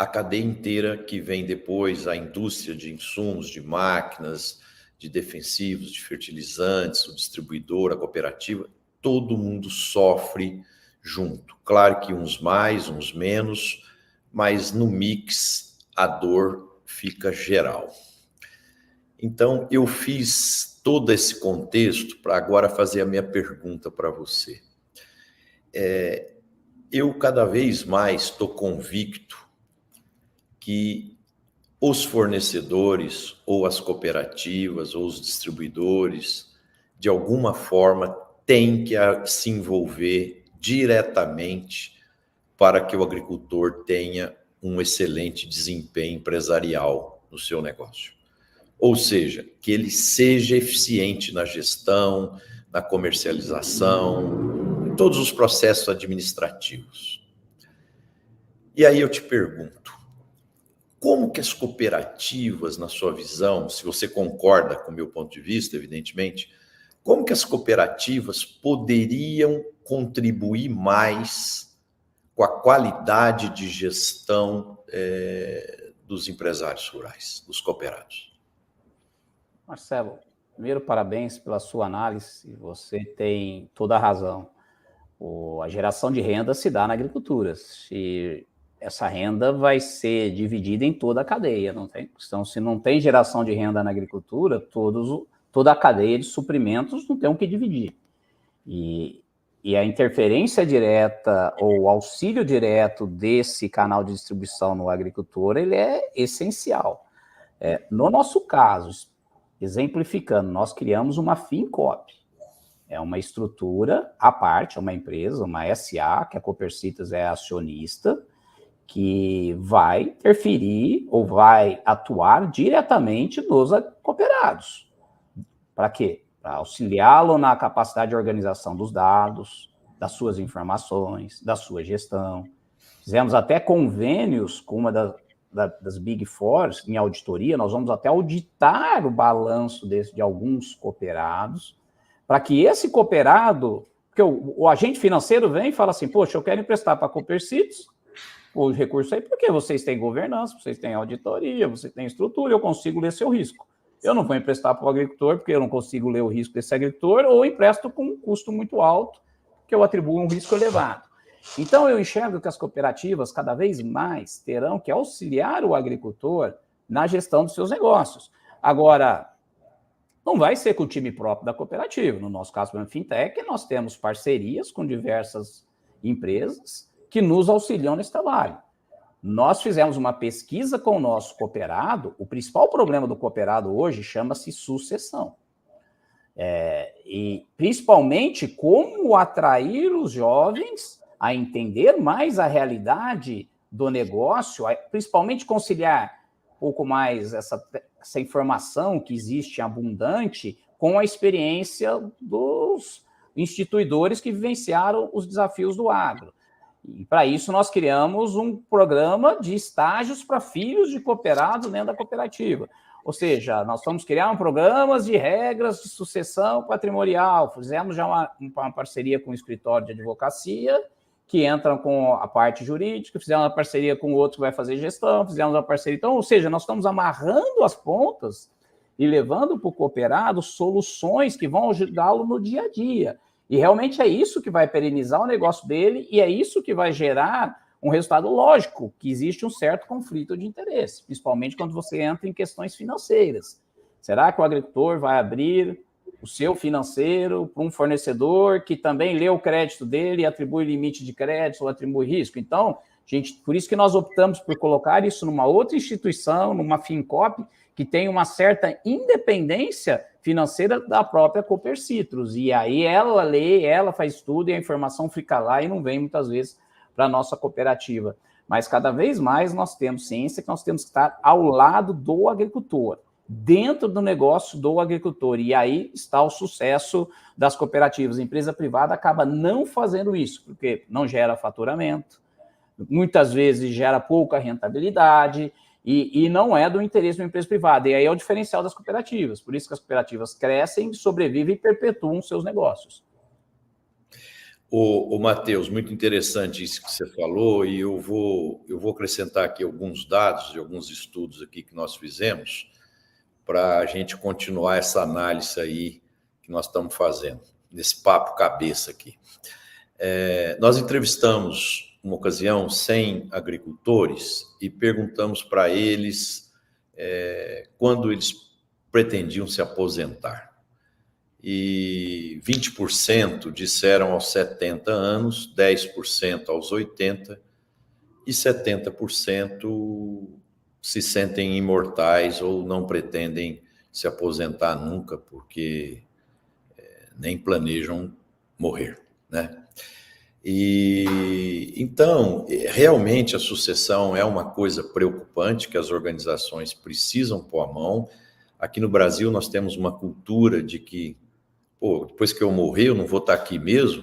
Speaker 2: a cadeia inteira que vem depois, a indústria de insumos, de máquinas, de defensivos, de fertilizantes, o distribuidor, a cooperativa, todo mundo sofre junto. Claro que uns mais, uns menos, mas no mix a dor fica geral. Então, eu fiz todo esse contexto para agora fazer a minha pergunta para você. Eu cada vez mais estou convicto que os fornecedores, ou as cooperativas, ou os distribuidores, de alguma forma, têm que se envolver diretamente para que o agricultor tenha um excelente desempenho empresarial no seu negócio. Ou seja, que ele seja eficiente na gestão, na comercialização, em todos os processos administrativos. E aí eu te pergunto, como que as cooperativas, na sua visão, se você concorda com o meu ponto de vista, evidentemente, como que as cooperativas poderiam contribuir mais com a qualidade de gestão dos empresários rurais, dos cooperados?
Speaker 3: Marcelo, primeiro, parabéns pela sua análise, você tem toda a razão. A geração de renda se dá na agricultura. Essa renda vai ser dividida em toda a cadeia, não tem questão. Se não tem geração de renda na agricultura, toda a cadeia de suprimentos não tem o que dividir. E a interferência direta ou auxílio direto desse canal de distribuição no agricultor, ele é essencial. No nosso caso, exemplificando, nós criamos uma Fincop. É uma estrutura à parte, é uma empresa, uma SA, que a Copercitas é acionista, que vai interferir ou vai atuar diretamente nos cooperados. Para quê? Para auxiliá-lo na capacidade de organização dos dados, das suas informações, da sua gestão. Fizemos até convênios com uma das Big Four, em auditoria, nós vamos até auditar o balanço de alguns cooperados, para que esse cooperado, porque o agente financeiro vem e fala assim, poxa, eu quero emprestar para a Copercitos o recurso aí, porque vocês têm governança, vocês têm auditoria, vocês têm estrutura, eu consigo ler seu risco. Eu não vou emprestar para o agricultor, porque eu não consigo ler o risco desse agricultor, ou empresto com um custo muito alto, que eu atribuo um risco elevado. Então, eu enxergo que as cooperativas, cada vez mais, terão que auxiliar o agricultor na gestão dos seus negócios. Agora, não vai ser com o time próprio da cooperativa. No nosso caso, na Fintech, nós temos parcerias com diversas empresas que nos auxiliam nesse trabalho. Nós fizemos uma pesquisa com o nosso cooperado. O principal problema do cooperado hoje chama-se sucessão. E principalmente como atrair os jovens a entender mais a realidade do negócio, principalmente conciliar um pouco mais essa informação que existe abundante com a experiência dos instituidores que vivenciaram os desafios do agro. E, para isso, nós criamos um programa de estágios para filhos de cooperados dentro da cooperativa. Ou seja, nós vamos criar programas de regras de sucessão patrimonial. Fizemos já uma parceria com o escritório de advocacia, que entram com a parte jurídica, fizemos uma parceria com outro que vai fazer gestão, fizemos uma parceria... Então, ou seja, nós estamos amarrando as pontas e levando para o cooperado soluções que vão ajudá-lo no dia a dia. E realmente é isso que vai perenizar o negócio dele e é isso que vai gerar um resultado lógico, que existe um certo conflito de interesse, principalmente quando você entra em questões financeiras. Será que o agricultor vai abrir o seu financeiro para um fornecedor que também lê o crédito dele e atribui limite de crédito ou atribui risco? Então, gente, por isso que nós optamos por colocar isso numa outra instituição, numa Fincop, que tem uma certa independência financeira da própria Copercitos. E aí ela lê, ela faz tudo e a informação fica lá e não vem muitas vezes para a nossa cooperativa. Mas cada vez mais nós temos ciência que nós temos que estar ao lado do agricultor, dentro do negócio do agricultor. E aí está o sucesso das cooperativas. A empresa privada acaba não fazendo isso, porque não gera faturamento, muitas vezes gera pouca rentabilidade, e não é do interesse de uma empresa privada. E aí é o diferencial das cooperativas. Por isso que as cooperativas crescem, sobrevivem e perpetuam seus negócios.
Speaker 2: O Matheus, muito interessante isso que você falou, e eu vou acrescentar aqui alguns dados de alguns estudos aqui que nós fizemos para a gente continuar essa análise aí que nós estamos fazendo, nesse papo cabeça aqui. Nós entrevistamos, uma ocasião, 100 agricultores e perguntamos para eles quando eles pretendiam se aposentar. E 20% disseram aos 70 anos, 10% aos 80 e 70% se sentem imortais ou não pretendem se aposentar nunca, porque nem planejam morrer, né? E então, realmente a sucessão é uma coisa preocupante que as organizações precisam pôr a mão. Aqui no Brasil nós temos uma cultura de que, depois que eu morrer, eu não vou estar aqui mesmo.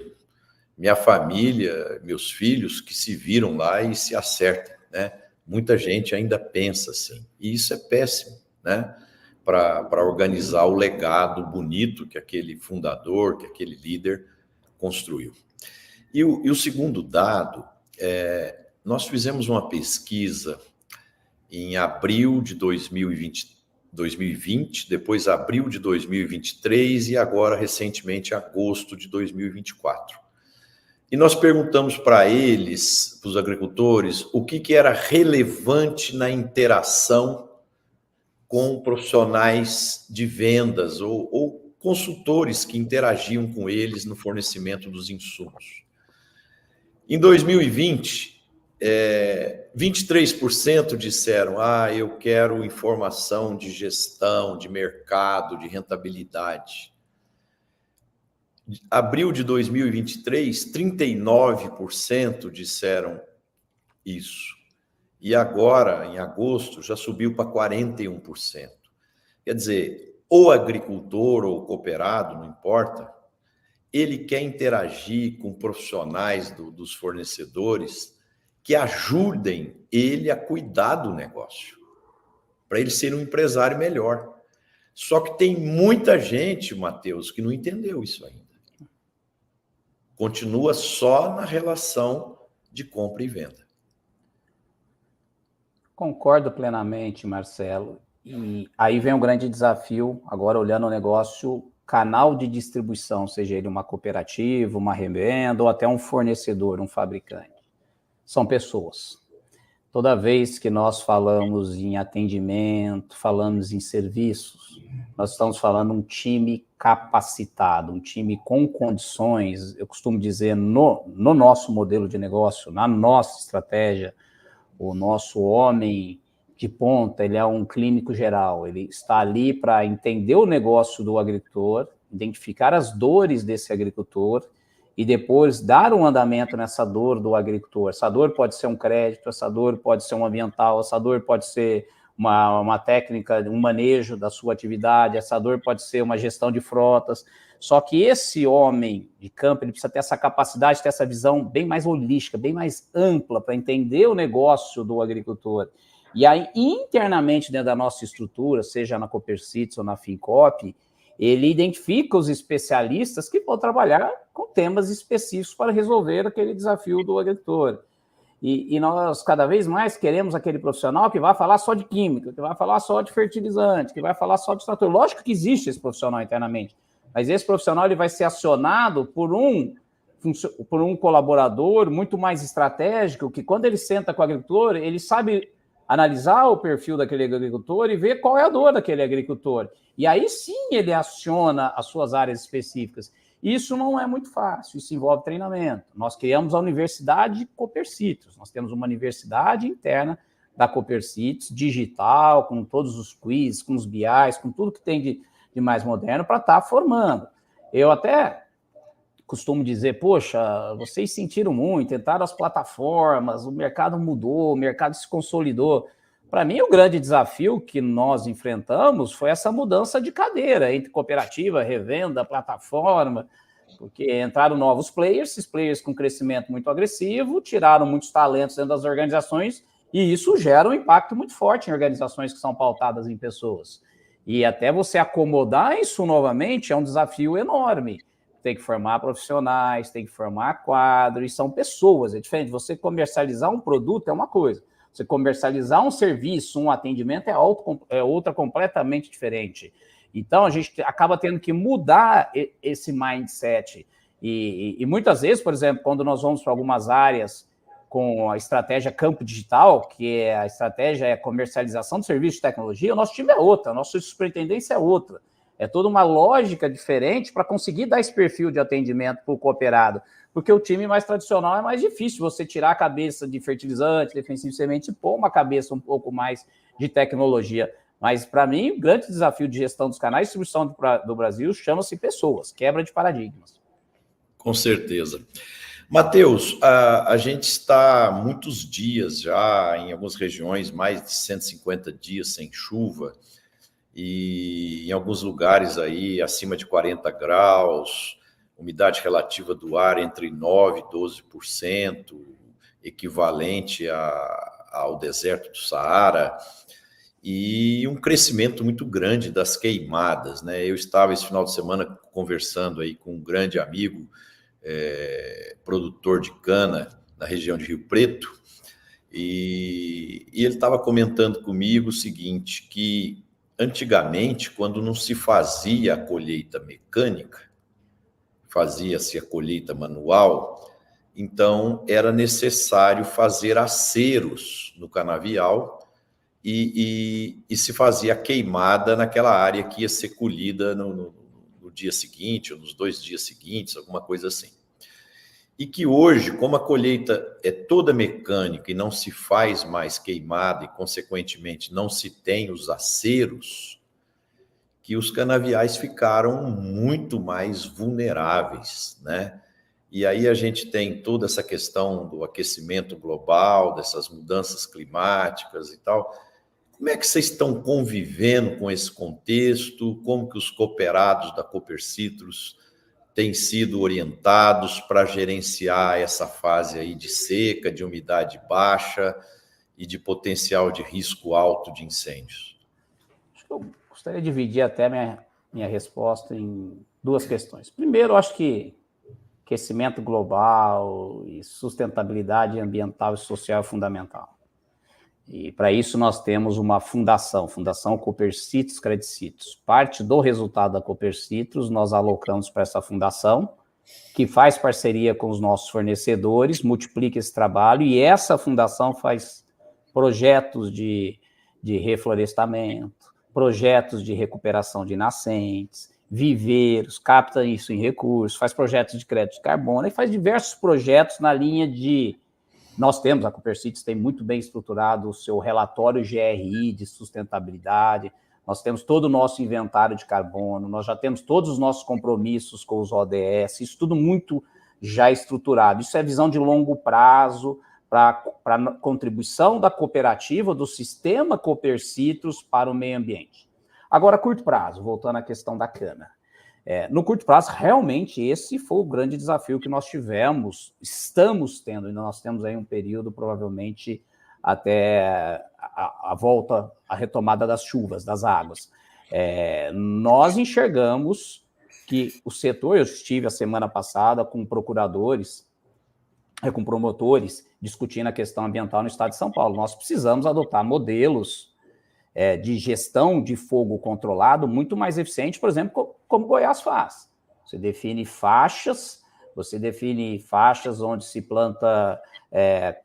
Speaker 2: Minha família, meus filhos que se viram lá e se acertam, né? Muita gente ainda pensa assim, e isso é péssimo, né? Para organizar o legado bonito que aquele fundador, que aquele líder construiu. E o segundo dado, nós fizemos uma pesquisa em abril de 2020, depois abril de 2023 e agora, recentemente, agosto de 2024. E nós perguntamos para eles, para os agricultores, o que era relevante na interação com profissionais de vendas ou consultores que interagiam com eles no fornecimento dos insumos. Em 2020, 23% disseram, eu quero informação de gestão, de mercado, de rentabilidade. Abril de 2023, 39% disseram isso. E agora, em agosto, já subiu para 41%. Quer dizer, o agricultor ou o cooperado, não importa, ele quer interagir com profissionais dos fornecedores que ajudem ele a cuidar do negócio, para ele ser um empresário melhor. Só que tem muita gente, Matheus, que não entendeu isso ainda. Continua só na relação de compra e venda.
Speaker 3: Concordo plenamente, Marcelo. E aí vem um grande desafio, agora olhando o negócio, canal de distribuição, seja ele uma cooperativa, uma revenda ou até um fornecedor, um fabricante. São pessoas. Toda vez que nós falamos em atendimento, falamos em serviços, nós estamos falando um time capacitado, um time com condições, eu costumo dizer, no nosso modelo de negócio, na nossa estratégia, o nosso homem de ponta, ele é um clínico geral, ele está ali para entender o negócio do agricultor, identificar as dores desse agricultor, e depois dar um andamento nessa dor do agricultor. Essa dor pode ser um crédito, essa dor pode ser um ambiental, essa dor pode ser uma técnica, um manejo da sua atividade, essa dor pode ser uma gestão de frotas. Só que esse homem de campo, ele precisa ter essa capacidade, ter essa visão bem mais holística, bem mais ampla para entender o negócio do agricultor. E aí, internamente, dentro da nossa estrutura, seja na Copercites ou na Fincop, ele identifica os especialistas que vão trabalhar com temas específicos para resolver aquele desafio do agricultor. E nós, cada vez mais, queremos aquele profissional que vai falar só de química, que vai falar só de fertilizante, que vai falar só de trator. Lógico que existe esse profissional internamente, mas esse profissional ele vai ser acionado por um colaborador muito mais estratégico, que quando ele senta com o agricultor, ele sabe analisar o perfil daquele agricultor e ver qual é a dor daquele agricultor. E aí sim ele aciona as suas áreas específicas. Isso não é muito fácil, isso envolve treinamento. Nós criamos a Universidade Copercitos, nós temos uma universidade interna da Copercitos, digital, com todos os quizzes, com os BIs, com tudo que tem de mais moderno para estar formando. Eu até costumo dizer, poxa, vocês sentiram muito, tentaram as plataformas, o mercado mudou, o mercado se consolidou. Para mim, o grande desafio que nós enfrentamos foi essa mudança de cadeira entre cooperativa, revenda, plataforma, porque entraram novos players, esses players com crescimento muito agressivo, tiraram muitos talentos dentro das organizações, e isso gera um impacto muito forte em organizações que são pautadas em pessoas. E até você acomodar isso novamente é um desafio enorme. Tem que formar profissionais, tem que formar quadros, e são pessoas, é diferente. Você comercializar um produto é uma coisa, você comercializar um serviço, um atendimento é outra completamente diferente. Então, a gente acaba tendo que mudar esse mindset. E muitas vezes, por exemplo, quando nós vamos para algumas áreas com a estratégia campo digital, que é a estratégia é comercialização de serviço de tecnologia, o nosso time é outra, a nossa superintendência é outra. É toda uma lógica diferente para conseguir dar esse perfil de atendimento para o cooperado. Porque o time mais tradicional é mais difícil você tirar a cabeça de fertilizante, defensivo de semente e pôr uma cabeça um pouco mais de tecnologia. Mas, para mim, o grande desafio de gestão dos canais de distribuição do Brasil chama-se pessoas, quebra de paradigmas.
Speaker 2: Com certeza. Matheus, a gente está há muitos dias já, em algumas regiões, mais de 150 dias sem chuva, e em alguns lugares aí acima de 40 graus, umidade relativa do ar entre 9% e 12%, equivalente ao deserto do Saara, e um crescimento muito grande das queimadas, né? Eu estava esse final de semana conversando aí com um grande amigo, produtor de cana na região de Rio Preto, e ele estava comentando comigo o seguinte, que antigamente, quando não se fazia a colheita mecânica, fazia-se a colheita manual, então era necessário fazer aceros no canavial e se fazia a queimada naquela área que ia ser colhida no dia seguinte, ou nos 2 dias seguintes, alguma coisa assim. E que hoje, como a colheita é toda mecânica e não se faz mais queimada e, consequentemente, não se tem os aceros, que os canaviais ficaram muito mais vulneráveis, né? E aí a gente tem toda essa questão do aquecimento global, dessas mudanças climáticas e tal. Como é que vocês estão convivendo com esse contexto? Como que os cooperados da Copercitos têm sido orientados para gerenciar essa fase aí de seca, de umidade baixa e de potencial de risco alto de incêndios?
Speaker 3: Acho que eu gostaria de dividir até minha resposta em duas questões. Primeiro, eu acho que aquecimento global e sustentabilidade ambiental e social é fundamental. E para isso nós temos uma Fundação Copercitrus Credicitrus. Parte do resultado da Copercitrus nós alocamos para essa fundação, que faz parceria com os nossos fornecedores, multiplica esse trabalho, e essa fundação faz projetos de reflorestamento, projetos de recuperação de nascentes, viveiros, capta isso em recursos, faz projetos de crédito de carbono e faz diversos projetos na linha de... Nós temos, a Copercitrus tem muito bem estruturado o seu relatório GRI de sustentabilidade, nós temos todo o nosso inventário de carbono, nós já temos todos os nossos compromissos com os ODS, isso tudo muito já estruturado. Isso é visão de longo prazo para a contribuição da cooperativa, do sistema Copercitrus para o meio ambiente. Agora, curto prazo, voltando à questão da cana. No curto prazo, realmente, esse foi o grande desafio que nós estamos tendo, e nós temos aí um período, provavelmente, até a volta, a retomada das chuvas, das águas. Nós enxergamos que o setor, eu estive a semana passada com procuradores, com promotores, discutindo a questão ambiental no estado de São Paulo. Nós precisamos adotar modelos de gestão de fogo controlado muito mais eficiente, por exemplo, como Goiás faz. Você define faixas onde se planta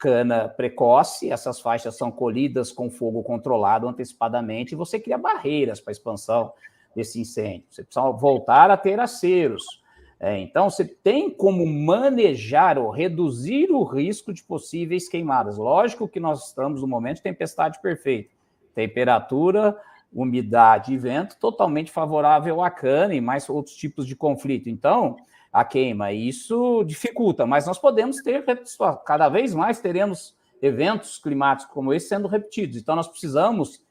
Speaker 3: cana precoce, essas faixas são colhidas com fogo controlado antecipadamente, e você cria barreiras para a expansão desse incêndio. Você precisa voltar a ter aceros. Então, você tem como manejar ou reduzir o risco de possíveis queimadas. Lógico que nós estamos no momento de tempestade perfeita. Temperatura, umidade e vento totalmente favorável à cana e mais outros tipos de conflito. Então, a queima, isso dificulta, mas nós podemos ter, cada vez mais teremos eventos climáticos como esse sendo repetidos. Então, nós precisamos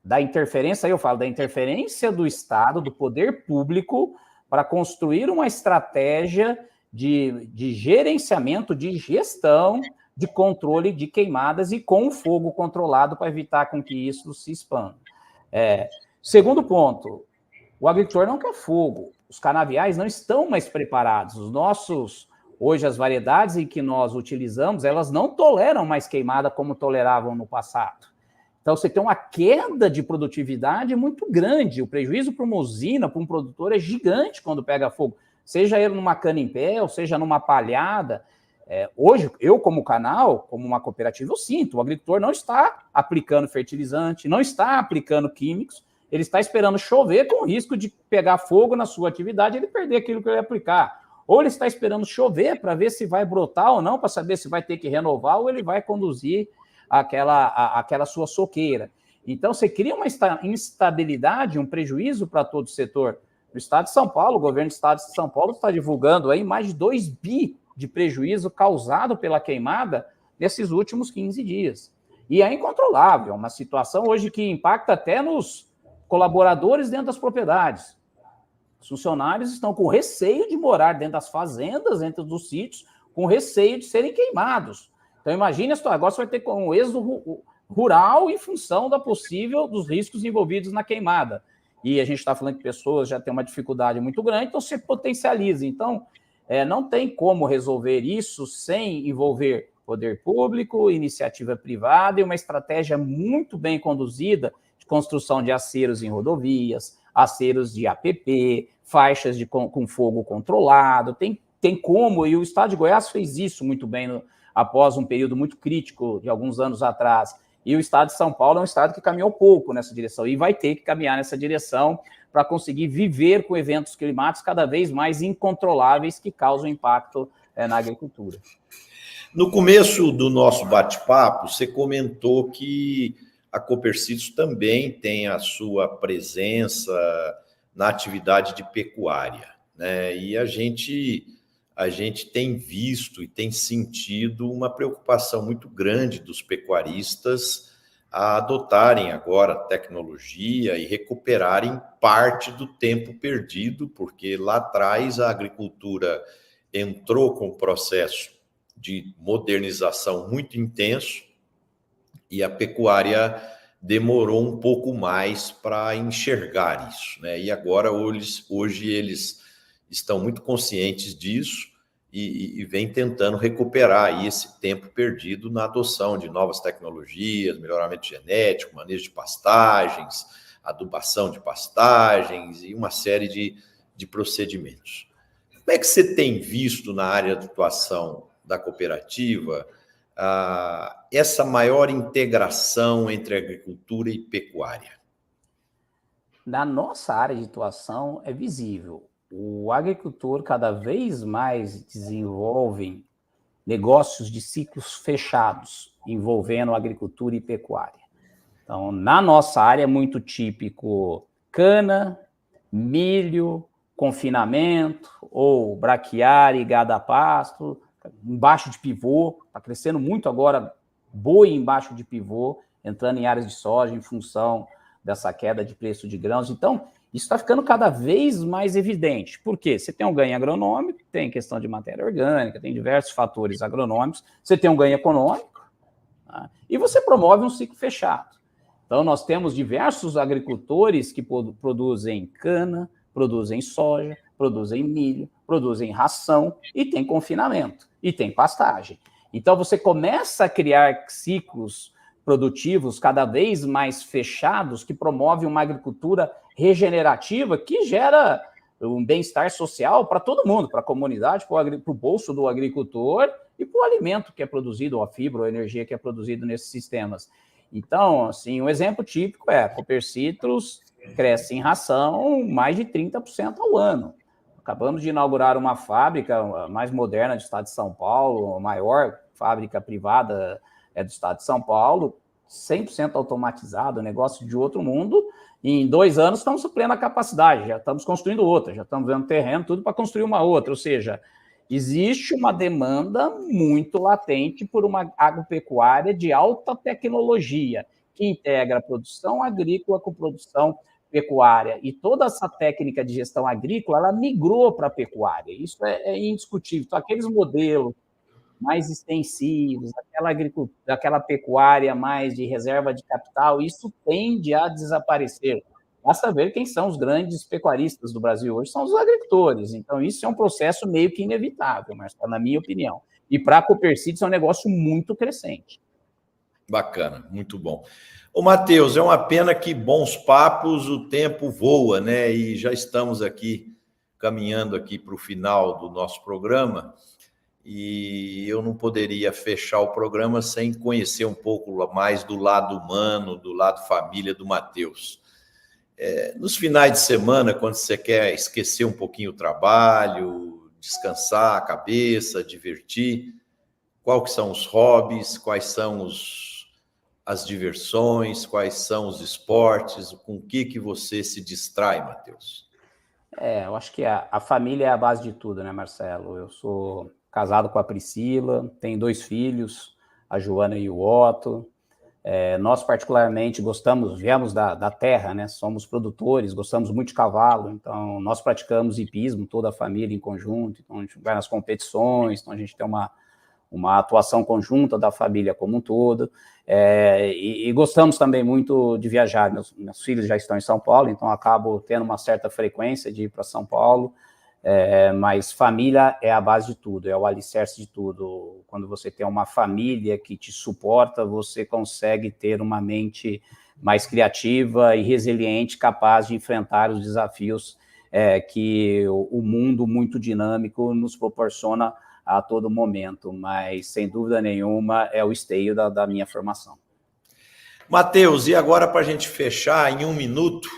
Speaker 3: da interferência, aí eu falo da interferência do Estado, do poder público, para construir uma estratégia de gerenciamento, de gestão, de controle de queimadas e com fogo controlado para evitar com que isso se expanda. Segundo ponto, o agricultor não quer fogo, os canaviais não estão mais preparados, hoje as variedades em que nós utilizamos, elas não toleram mais queimada como toleravam no passado. Então você tem uma queda de produtividade muito grande, o prejuízo para uma usina, para um produtor é gigante quando pega fogo, seja ele numa cana em pé, ou seja numa palhada. Hoje, eu como canal, como uma cooperativa, eu sinto, o agricultor não está aplicando fertilizante, não está aplicando químicos, ele está esperando chover com o risco de pegar fogo na sua atividade e ele perder aquilo que ele ia aplicar. Ou ele está esperando chover para ver se vai brotar ou não, para saber se vai ter que renovar ou ele vai conduzir aquela sua soqueira. Então, você cria uma instabilidade, um prejuízo para todo o setor. No estado de São Paulo, o governo do estado de São Paulo está divulgando aí mais de 2 bi de prejuízo causado pela queimada nesses últimos 15 dias. E é incontrolável, uma situação hoje que impacta até nos colaboradores dentro das propriedades. Os funcionários estão com receio de morar dentro das fazendas, dentro dos sítios, com receio de serem queimados. Então, imagine a situação, agora você vai ter um êxodo rural em função dos riscos envolvidos na queimada. E a gente está falando que pessoas já têm uma dificuldade muito grande, então se potencializa. Então, não tem como resolver isso sem envolver poder público, iniciativa privada e uma estratégia muito bem conduzida de construção de aceros em rodovias, aceros de APP, faixas com fogo controlado. Tem como, e o estado de Goiás fez isso muito bem após um período muito crítico de alguns anos atrás. E o estado de São Paulo é um estado que caminhou pouco nessa direção e vai ter que caminhar nessa direção para conseguir viver com eventos climáticos cada vez mais incontroláveis que causam impacto na agricultura.
Speaker 2: No começo do nosso bate-papo, você comentou que a Copercitrus também tem a sua presença na atividade de pecuária, né? E a gente tem visto e tem sentido uma preocupação muito grande dos pecuaristas a adotarem agora tecnologia e recuperarem parte do tempo perdido, porque lá atrás a agricultura entrou com um processo de modernização muito intenso e a pecuária demorou um pouco mais para enxergar isso, né? E agora, hoje eles estão muito conscientes disso e vem tentando recuperar aí esse tempo perdido na adoção de novas tecnologias, melhoramento genético, manejo de pastagens, adubação de pastagens e uma série de procedimentos. Como é que você tem visto na área de atuação da cooperativa essa maior integração entre agricultura e pecuária?
Speaker 3: Na nossa área de atuação é visível. O agricultor cada vez mais desenvolve negócios de ciclos fechados, envolvendo agricultura e pecuária. Então, na nossa área é muito típico cana, milho, confinamento, ou braquiária e gado a pasto, embaixo de pivô, está crescendo muito agora boi embaixo de pivô, entrando em áreas de soja em função dessa queda de preço de grãos. Então, isso está ficando cada vez mais evidente. Por quê? Você tem um ganho agronômico, tem questão de matéria orgânica, tem diversos fatores agronômicos, você tem um ganho econômico, tá? E você promove um ciclo fechado. Então, nós temos diversos agricultores que produzem cana, produzem soja, produzem milho, produzem ração e tem confinamento, e tem pastagem. Então, você começa a criar ciclos produtivos cada vez mais fechados que promovem uma agricultura regenerativa que gera um bem-estar social para todo mundo, para a comunidade, para o bolso do agricultor e para o alimento que é produzido, ou a fibra, ou a energia que é produzida nesses sistemas. Então, assim, um exemplo típico é a Cooper Citrus cresce em ração mais de 30% ao ano. Acabamos de inaugurar uma fábrica mais moderna do estado de São Paulo, a maior fábrica privada do estado de São Paulo, 100% automatizado, negócio de outro mundo. E em 2 anos estamos suprindo a capacidade, já estamos construindo outra, já estamos vendo terreno, tudo para construir uma outra. Ou seja, existe uma demanda muito latente por uma agropecuária de alta tecnologia, que integra a produção agrícola com produção pecuária. E toda essa técnica de gestão agrícola, ela migrou para a pecuária. Isso é indiscutível. Então, aqueles modelos mais extensivos, aquela pecuária mais de reserva de capital, isso tende a desaparecer. Basta ver quem são os grandes pecuaristas do Brasil hoje, são os agricultores. Então, isso é um processo meio que inevitável, Marcelo, na minha opinião. E para a Cooper Citrus é um negócio muito crescente.
Speaker 2: Bacana, muito bom. Ô, Matheus, é uma pena que bons papos, o tempo voa, né? E já estamos aqui, caminhando aqui para o final do nosso programa. E eu não poderia fechar o programa sem conhecer um pouco mais do lado humano, do lado família do Matheus. Nos finais de semana, quando você quer esquecer um pouquinho o trabalho, descansar a cabeça, divertir, quais que são os hobbies, quais são as diversões, quais são os esportes, com o que você se distrai, Matheus?
Speaker 3: Eu acho que a família é a base de tudo, né, Marcelo? Eu sou casado com a Priscila, tenho 2 filhos, a Joana e o Otto. Nós, particularmente, viemos da terra, né? Somos produtores, gostamos muito de cavalo, então nós praticamos hipismo, toda a família em conjunto, então a gente vai nas competições, então a gente tem uma atuação conjunta da família como um todo, e gostamos também muito de viajar. Meus filhos já estão em São Paulo, então acabo tendo uma certa frequência de ir para São Paulo, mas família é a base de tudo, é o alicerce de tudo. Quando você tem uma família que te suporta, você consegue ter uma mente mais criativa e resiliente, capaz de enfrentar os desafios que o mundo muito dinâmico nos proporciona a todo momento, mas sem dúvida nenhuma é o esteio da minha formação.
Speaker 2: Matheus, e agora para a gente fechar em 1 minuto,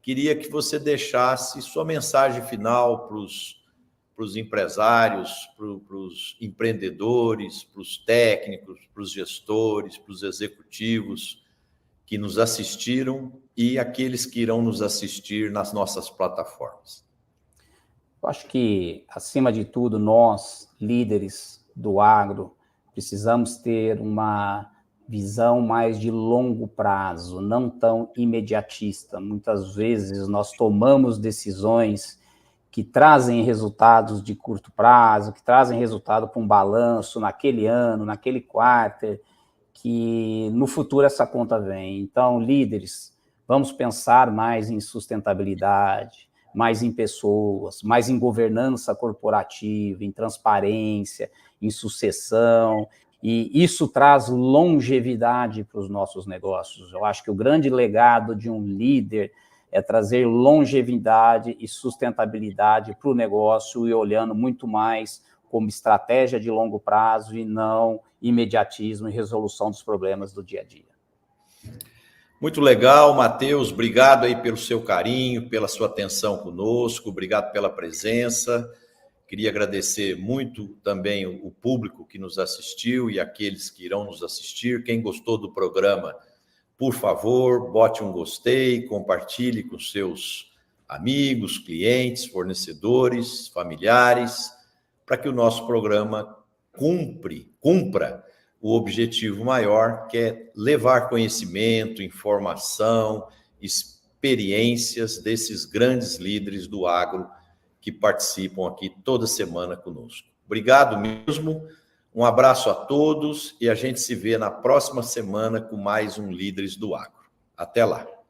Speaker 2: queria que você deixasse sua mensagem final para os empresários, para os empreendedores, para os técnicos, para os gestores, para os executivos que nos assistiram e aqueles que irão nos assistir nas nossas plataformas.
Speaker 3: Eu acho que, acima de tudo, nós, líderes do agro, precisamos ter uma visão mais de longo prazo, não tão imediatista. Muitas vezes nós tomamos decisões que trazem resultados de curto prazo, que trazem resultado para um balanço naquele ano, naquele quarter, que no futuro essa conta vem. Então, líderes, vamos pensar mais em sustentabilidade, mais em pessoas, mais em governança corporativa, em transparência, em sucessão, e isso traz longevidade para os nossos negócios. Eu acho que o grande legado de um líder é trazer longevidade e sustentabilidade para o negócio e olhando muito mais como estratégia de longo prazo e não imediatismo e resolução dos problemas do dia a dia.
Speaker 2: Muito legal, Matheus, obrigado aí pelo seu carinho, pela sua atenção conosco, obrigado pela presença. Queria agradecer muito também o público que nos assistiu e aqueles que irão nos assistir. Quem gostou do programa, por favor, bote um gostei, compartilhe com seus amigos, clientes, fornecedores, familiares, para que o nosso programa cumpra o objetivo maior, que é levar conhecimento, informação, experiências desses grandes líderes do agro que participam aqui toda semana conosco. Obrigado mesmo, um abraço a todos e a gente se vê na próxima semana com mais um Líderes do Agro. Até lá!